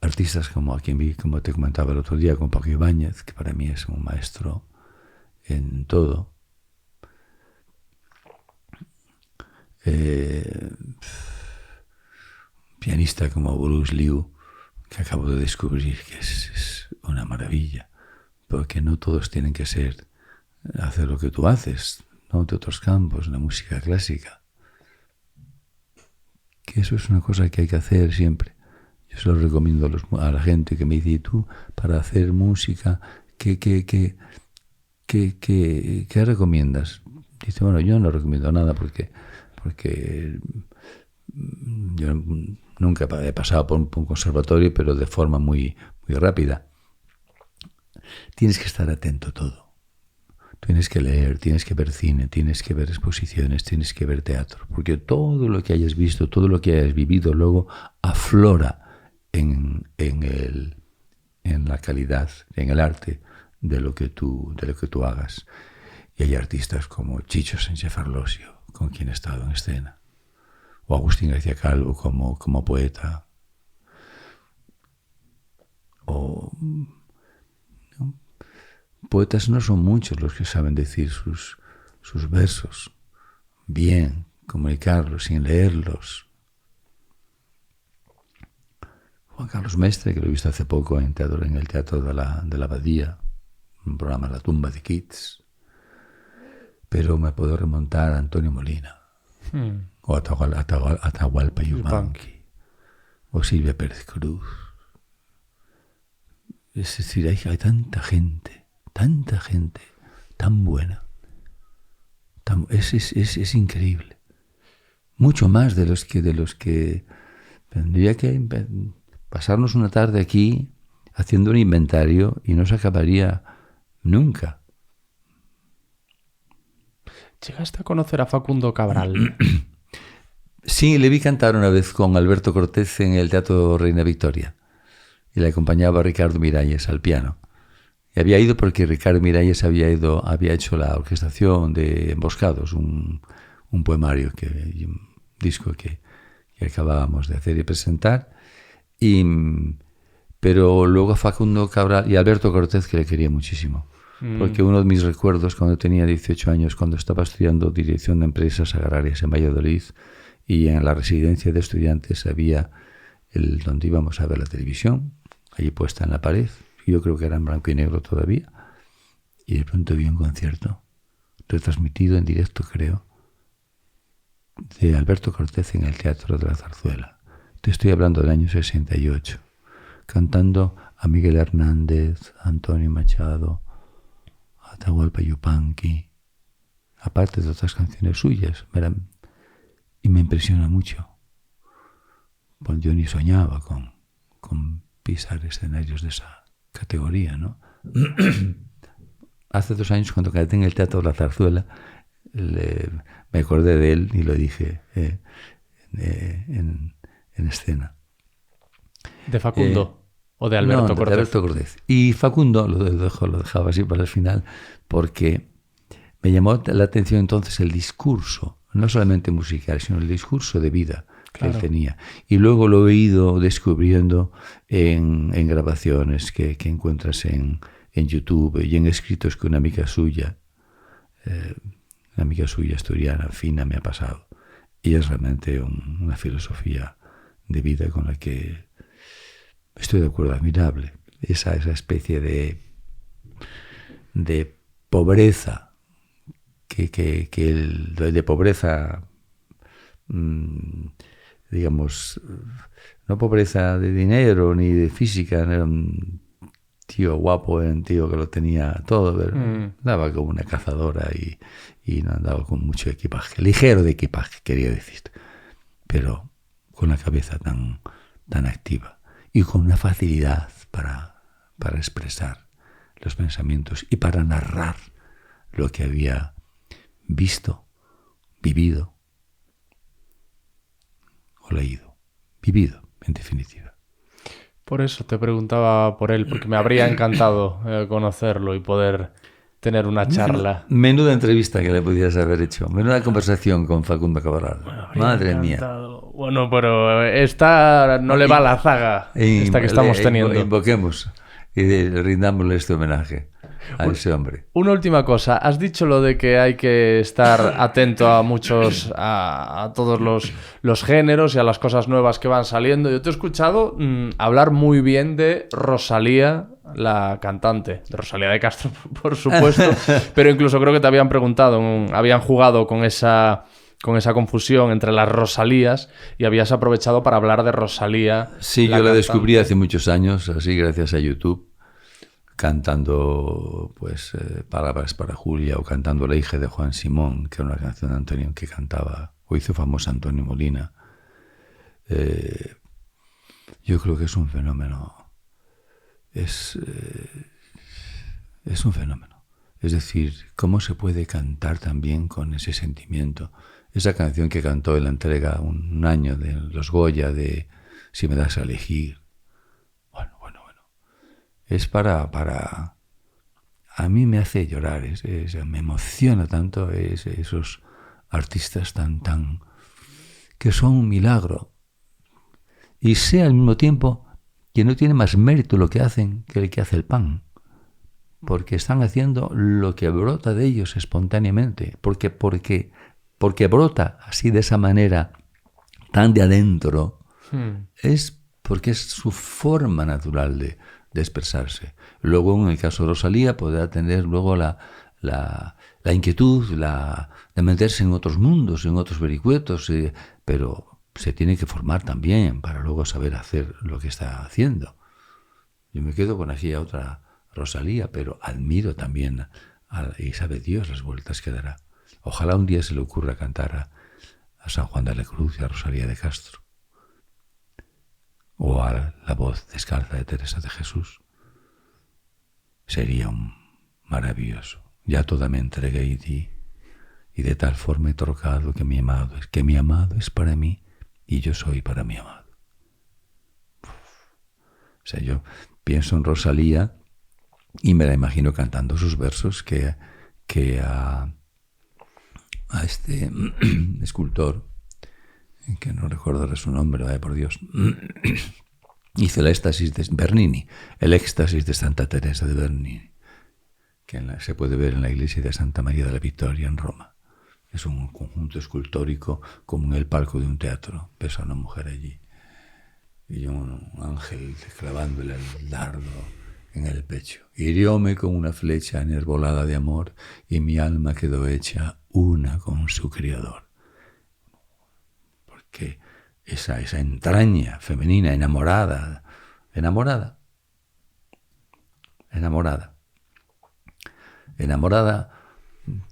Artistas como a quien vi, como te comentaba el otro día, con Paco Ibáñez, que para mí es un maestro en todo. Pianista como Bruce Liu, que acabo de descubrir que es una maravilla, porque no todos tienen que hacer lo que tú haces, ¿no? De otros campos, la música clásica, que eso es una cosa que hay que hacer siempre. Yo se lo recomiendo a la gente que me dice, ¿y tú para hacer música qué recomiendas? Dice, bueno, yo no recomiendo nada porque yo nunca he pasado por un conservatorio, pero de forma muy, muy rápida. Tienes que estar atento a todo. Tienes que leer, tienes que ver cine, tienes que ver exposiciones, tienes que ver teatro, porque todo lo que hayas visto, todo lo que hayas vivido luego aflora en la calidad, en el arte de lo que tú hagas. Y hay artistas como Chicho Sánchez Arlosio, con quien he estado en escena, o Agustín García Calvo como poeta, ¿no? Poetas no son muchos los que saben decir sus versos bien, comunicarlos sin leerlos. Juan Carlos Mestre, que lo he visto hace poco en el Teatro de la Abadía, un programa La Tumba de Keats, pero me puedo remontar a Antonio Molina, o a Atahualpa Yupanqui, o Silvia Pérez Cruz. Es decir, hay tanta gente tan buena. Es increíble. Mucho más de los que tendría que pasarnos una tarde aquí haciendo un inventario y no se acabaría nunca. ¿Llegaste a conocer a Facundo Cabral? Sí, le vi cantar una vez con Alberto Cortés en el Teatro Reina Victoria. y le acompañaba Ricardo Miralles al piano. Y había ido porque Ricardo Miralles había hecho la orquestación de Emboscados, un poemario, un disco que acabábamos de hacer y presentar. Pero luego a Facundo Cabral y a Alberto Cortés, que le quería muchísimo. Porque uno de mis recuerdos cuando tenía 18 años, cuando estaba estudiando Dirección de Empresas Agrarias en Valladolid, y en la residencia de estudiantes había donde íbamos a ver la televisión, allí puesta en la pared, yo creo que era en blanco y negro todavía, y de pronto vi un concierto retransmitido en directo, creo, de Alberto Cortés en el Teatro de la Zarzuela. Te estoy hablando del año 68, cantando a Miguel Hernández, a Antonio Machado, a Atahualpa Yupanqui, aparte de otras canciones suyas, y me impresiona mucho. Pues yo ni soñaba con pisar escenarios de esa categoría, ¿no? Hace 2 años, cuando canté en el Teatro de la Zarzuela, me acordé de él y lo dije en escena. ¿De Facundo o de Alberto Cortés? De Alberto Cortés. Y Facundo lo dejaba así para el final, porque me llamó la atención entonces el discurso, no solamente musical, sino el discurso de vida que él tenía. Y luego lo he ido descubriendo en grabaciones que encuentras en YouTube y en escritos que una amiga suya asturiana, fina, me ha pasado. Y es realmente una filosofía de vida con la que estoy de acuerdo, admirable. Esa especie de pobreza, de pobreza, digamos, no pobreza de dinero ni de física, no era un tío guapo, era un tío que lo tenía todo, pero andaba como una cazadora y no andaba con mucho equipaje, ligero de equipaje, quería decir, pero con la cabeza tan activa y con una facilidad para expresar los pensamientos y para narrar lo que había visto, vivido o leído. Vivido, en definitiva. Por eso te preguntaba por él, porque me habría encantado conocerlo y poder tener una charla. Menuda entrevista que le podías haber hecho. Menuda conversación con Facundo Cabral. Madre mía. Bueno, pero esta no le va a la zaga, esta que estamos teniendo. Invoquemos y rindámosle este homenaje a ese hombre. Una última cosa. Has dicho lo de que hay que estar atento a todos los géneros y a las cosas nuevas que van saliendo. Yo te he escuchado hablar muy bien de Rosalía, la cantante, de Rosalía de Castro, por supuesto, pero incluso creo que te habían preguntado, habían jugado con esa confusión entre las Rosalías y habías aprovechado para hablar de Rosalía. Sí, yo la descubrí hace muchos años, así gracias a YouTube, cantando pues Palabras para Julia o cantando La hija de Juan Simón, que era una canción de Antonio que cantaba o hizo famosa Antonio Molina. Yo creo que es un fenómeno. Es un fenómeno. Es decir, cómo se puede cantar también con ese sentimiento. Esa canción que cantó en la entrega un año de los Goya de Si me das a elegir. Bueno. Es para a mí me hace llorar, me emociona tanto esos artistas tan que son un milagro. Y sé al mismo tiempo que no tiene más mérito lo que hacen que el que hace el pan. Porque están haciendo lo que brota de ellos espontáneamente. Porque brota así de esa manera tan de adentro. Es porque es su forma natural de expresarse. Luego, en el caso de Rosalía, podrá tener luego la inquietud de meterse en otros mundos, en otros vericuetos, pero se tiene que formar también para luego saber hacer lo que está haciendo. Yo me quedo con aquella otra Rosalía, pero admiro también y sabe Dios las vueltas que dará. Ojalá un día se le ocurra cantar a San Juan de la Cruz y a Rosalía de Castro. O a la voz descalza de Teresa de Jesús. Sería un maravilloso. Ya toda me entregué y di, y de tal forma he trocado que mi amado es para mí y yo soy para mi amado. O sea, yo pienso en Rosalía y me la imagino cantando sus versos que a este escultor, que no recuerdo ahora su nombre, vaya por Dios, hizo el éxtasis de Bernini, el éxtasis de Santa Teresa de Bernini, que se puede ver en la iglesia de Santa María de la Victoria en Roma. Es un conjunto escultórico como en el palco de un teatro. Pesa una mujer allí y un ángel clavándole el dardo en el pecho. Hirióme con una flecha enervolada de amor y mi alma quedó hecha una con su Criador. Porque esa entraña femenina enamorada,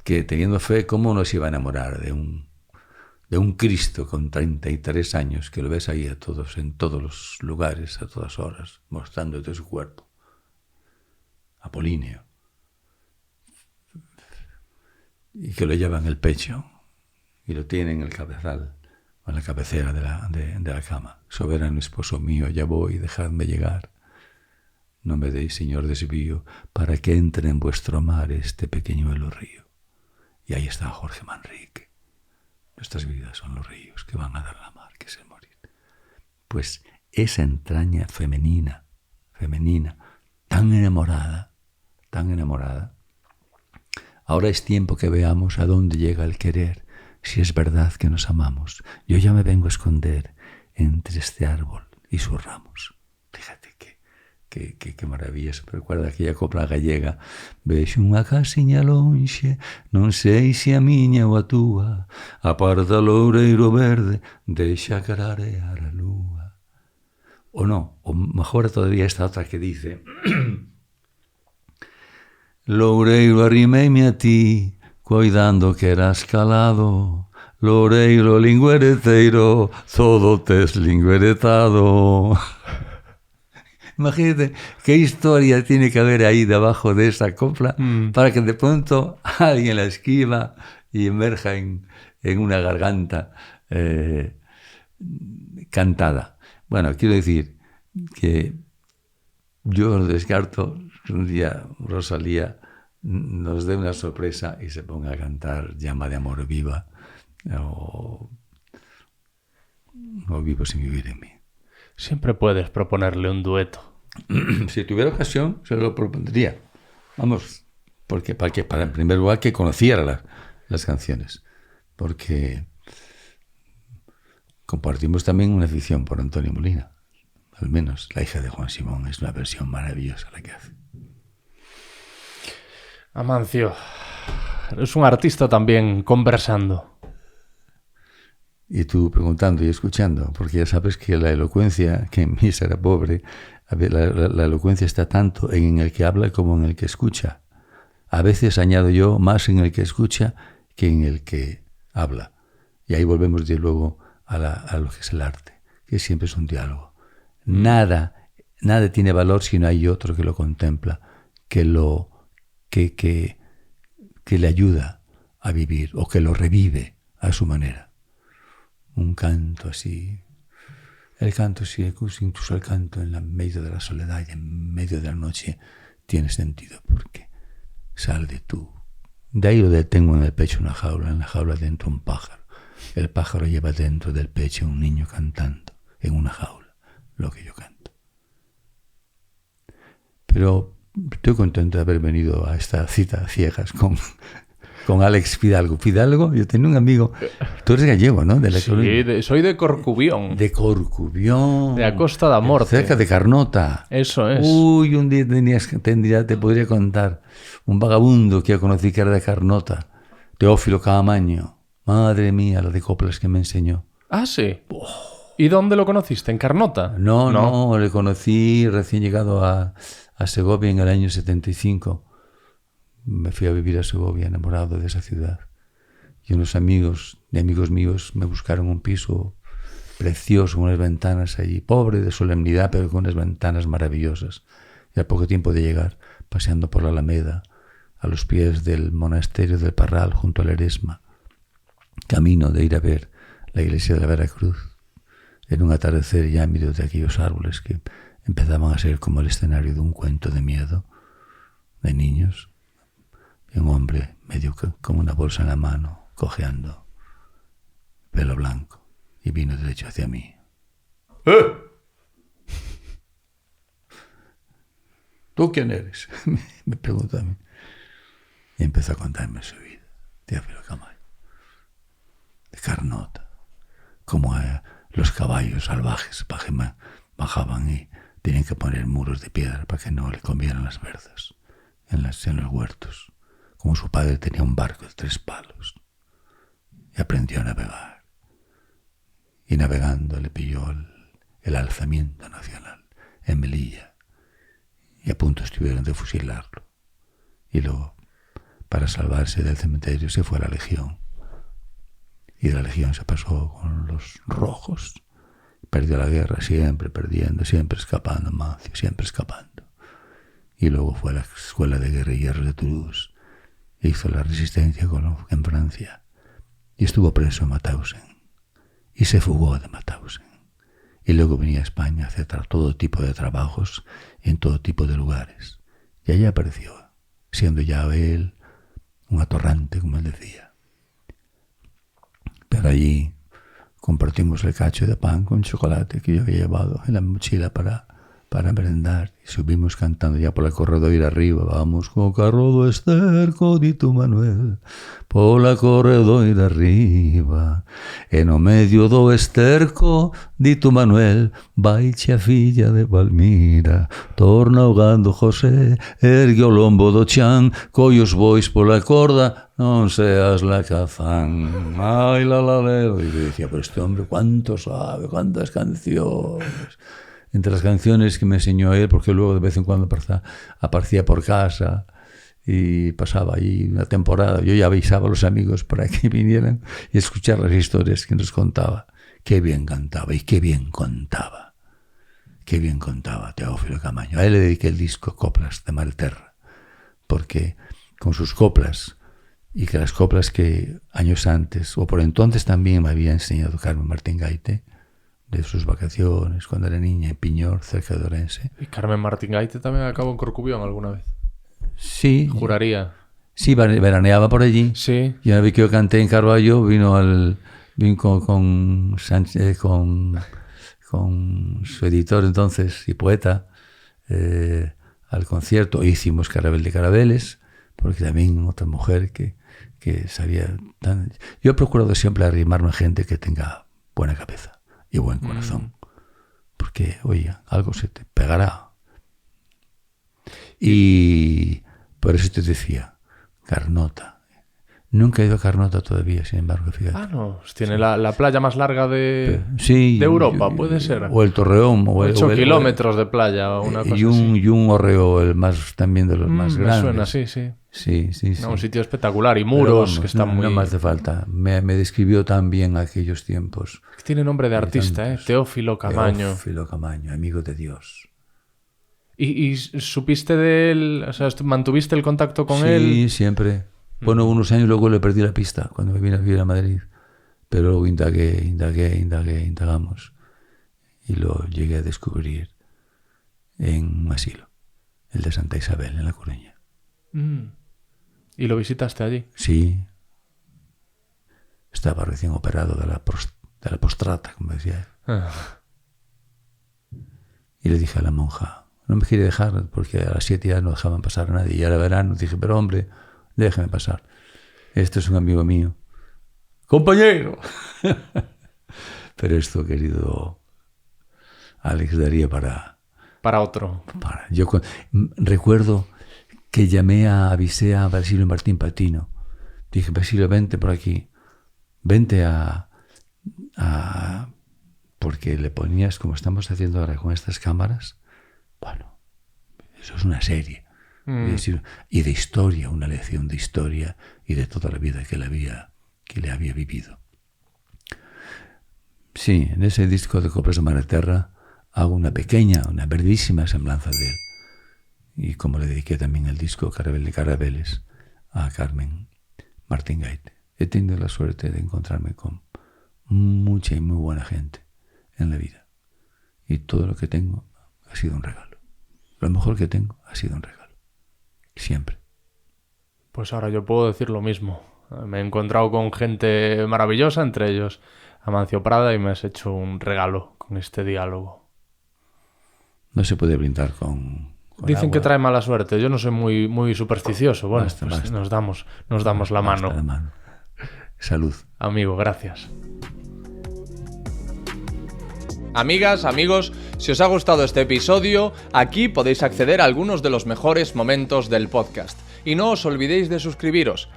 que teniendo fe, ¿cómo no se iba a enamorar de un Cristo con 33 años que lo ves ahí a todos, en todos los lugares, a todas horas, mostrándote su cuerpo? Apolíneo. Y que lo lleva en el pecho y lo tiene en el cabezal, o en la cabecera de la cama. Soberano esposo mío, ya voy, dejadme llegar. No me deis, Señor, desvío, para que entre en vuestro mar este pequeñuelo río. Y ahí está Jorge Manrique. Nuestras vidas son los ríos que van a dar la mar, que es el morir. Pues esa entraña femenina, tan enamorada, ahora es tiempo que veamos a dónde llega el querer, si es verdad que nos amamos. Yo ya me vengo a esconder entre este árbol y sus ramos. Fíjate que maravilla. Se recuerda aquella copla gallega. Vexo unha casiña lonxe, non sei se a miña ou a túa, aparta o loureiro verde, deixa cararear a lúa. O no, o mejor todavía esta otra que dice: Loureiro, arrimeime a ti, coidando que eras calado. Loureiro, linguereceiro, todo tes lingueretado. Imagínate qué historia tiene que haber ahí debajo de esa copla para que de pronto alguien la esquiva y emerja en una garganta cantada. Bueno, quiero decir que yo descarto que un día Rosalía nos dé una sorpresa y se ponga a cantar Llama de amor viva o Vivo sin vivir en mí. Siempre puedes proponerle un dueto. Si tuviera ocasión, se lo propondría. Vamos, porque para en primer lugar que conociera las canciones, porque compartimos también una afición por Antonio Molina. Al menos La hija de Juan Simón es una versión maravillosa la que hace. Amancio, eres un artista también conversando. Y tú preguntando y escuchando, porque ya sabes que la elocuencia, que en mí será pobre, la elocuencia está tanto en el que habla como en el que escucha. A veces añado yo más en el que escucha que en el que habla. Y ahí volvemos de luego a lo que es el arte, que siempre es un diálogo. Nada tiene valor si no hay otro que lo contempla, que le ayuda a vivir o que lo revive a su manera. Un canto así, el canto sí, incluso el canto en medio de la soledad y en medio de la noche tiene sentido porque sale de tú. De ahí lo tengo en el pecho una jaula, en la jaula dentro un pájaro. El pájaro lleva dentro del pecho un niño cantando en una jaula lo que yo canto. Pero estoy contento de haber venido a esta cita a ciegas con Alex Fidalgo. Fidalgo, yo tenía un amigo, tú eres gallego, ¿no? Sí, soy de Corcubión. De Corcubión. De a Costa da Morte. Cerca de Carnota. Eso es. Uy, un día te podría contar un vagabundo que yo conocí que era de Carnota, Teófilo Caamaño. Madre mía, la de coplas que me enseñó. Ah, sí. ¿Y dónde lo conociste? ¿En Carnota? No, le conocí recién llegado a Segovia en el año 75. Me fui a vivir a Segovia enamorado de esa ciudad. Y unos amigos míos me buscaron un piso precioso, unas ventanas allí, pobre de solemnidad, pero con unas ventanas maravillosas. Y al poco tiempo de llegar, paseando por la Alameda, a los pies del monasterio del Parral, junto al Eresma, camino de ir a ver la iglesia de la Veracruz, en un atardecer ya en medio de aquellos árboles que empezaban a ser como el escenario de un cuento de miedo de niños. Y un hombre medio con una bolsa en la mano, cojeando, pelo blanco, y vino derecho hacia mí. ¿Tú quién eres? Me preguntó a mí. Y empezó a contarme su vida. Teófilo Camaño. De Carnota. Como los caballos salvajes bajaban y tenían que poner muros de piedra para que no le comieran las berzas en los huertos. Como su padre tenía un barco de 3 palos. Y aprendió a navegar. Y navegando le pilló el alzamiento nacional en Melilla. Y a punto estuvieron de fusilarlo. Y luego, para salvarse del cementerio, se fue a la Legión. Y de la Legión se pasó con los rojos. Perdió la guerra, siempre perdiendo, siempre escapando, Mancio, siempre escapando. Y luego fue a la escuela de guerrilleros de Toulouse. Hizo la resistencia en Francia. Y estuvo preso en Mauthausen. Y se fugó de Mauthausen. Y luego venía a España a hacer todo tipo de trabajos en todo tipo de lugares. Y allí apareció, siendo ya él un atorrante, como él decía. Pero allí compartimos el cacho de pan con chocolate que yo había llevado en la mochila para merendar. Y subimos cantando ya por el corredor arriba. Vamos con carro do esterco, dito Manuel, por la corredor arriba. E no medio do esterco, dito Manuel, baixe a filla de Palmira. Torna ahogando José, ergue o lombo do chan, coi os bois pola corda, non seas la cazán. Ay, la. Y yo decía, pero este hombre, ¿cuánto sabe? ¿Cuántas canciones? Entre las canciones que me enseñó él, porque luego de vez en cuando aparecía por casa y pasaba allí una temporada. Yo ya avisaba a los amigos para que vinieran y escuchar las historias que nos contaba. Qué bien cantaba y qué bien contaba. Qué bien contaba Teófilo Camaño. A él le dediqué el disco Coplas de Malterra, porque con sus coplas, y que las coplas que años antes, o por entonces también me había enseñado Carmen Martín Gaite, de sus vacaciones cuando era niña en Piñor, cerca de Orense. ¿Y Carmen Martín Gaite también acabó en Corcubión alguna vez? Sí. Juraría. Sí, veraneaba por allí. Sí. Y una vez que yo canté en Carballo, vino con su editor entonces y poeta al concierto. Hicimos Carabel de Carabeles, porque también otra mujer que sabía tan... Yo he procurado siempre arrimarme a gente que tenga buena cabeza y buen corazón, porque, oye, algo se te pegará. Y por eso te decía, Carnota. Nunca he ido a Carnota todavía, sin embargo, fíjate. Ah, no, tiene sí. la playa más larga de Europa, puede ser. O el Torreón. 8 kilómetros de playa, una cosa así. Y un Orreo, el más, también de los más grandes. Me suena, sí. Sí. No, un sitio espectacular y muros vamos, que están muy... No me hace falta. Me describió tan bien aquellos tiempos. Tiene nombre de artista, Teófilo Camaño. Teófilo Camaño, amigo de Dios. ¿Y supiste de él? O sea, ¿mantuviste el contacto con él? Sí, siempre. Bueno, unos años luego le perdí la pista cuando me vine a vivir a Madrid. Pero luego indagamos. Y lo llegué a descubrir en un asilo, el de Santa Isabel, en La Coruña. ¿Y lo visitaste allí? Sí. Estaba recién operado de la postrata, como decía él. Y le dije a la monja, no me quiere dejar, porque a las 7 ya no dejaban pasar a nadie. Y era verano, dije, pero hombre, déjame pasar. Este es un amigo mío. ¡Compañero! Pero esto, querido Alex, daría para otro. Yo recuerdo que avisé a Basilio Martín Patino. Dije, Basilio, vente por aquí. Vente porque le ponías, como estamos haciendo ahora con estas cámaras, bueno, eso es una serie. Y de historia, una lección de historia y de toda la vida que le había vivido. Sí, en ese disco de Coplas de Malterra hago una brevísima semblanza de él. Y como le dediqué también el disco Carabel de Carabeles a Carmen Martín Gaite. He tenido la suerte de encontrarme con mucha y muy buena gente en la vida. Y todo lo que tengo ha sido un regalo. Lo mejor que tengo ha sido un regalo. Siempre. Pues ahora yo puedo decir lo mismo. Me he encontrado con gente maravillosa, entre ellos Amancio Prada, y me has hecho un regalo con este diálogo. No se puede brindar con Dicen agua. que trae mala suerte. Yo no soy muy supersticioso. Bueno, Basta, pues basta. nos damos la mano. La mano. Salud. Amigo, gracias. Amigas, amigos, si os ha gustado este episodio, aquí podéis acceder a algunos de los mejores momentos del podcast. Y no os olvidéis de suscribiros.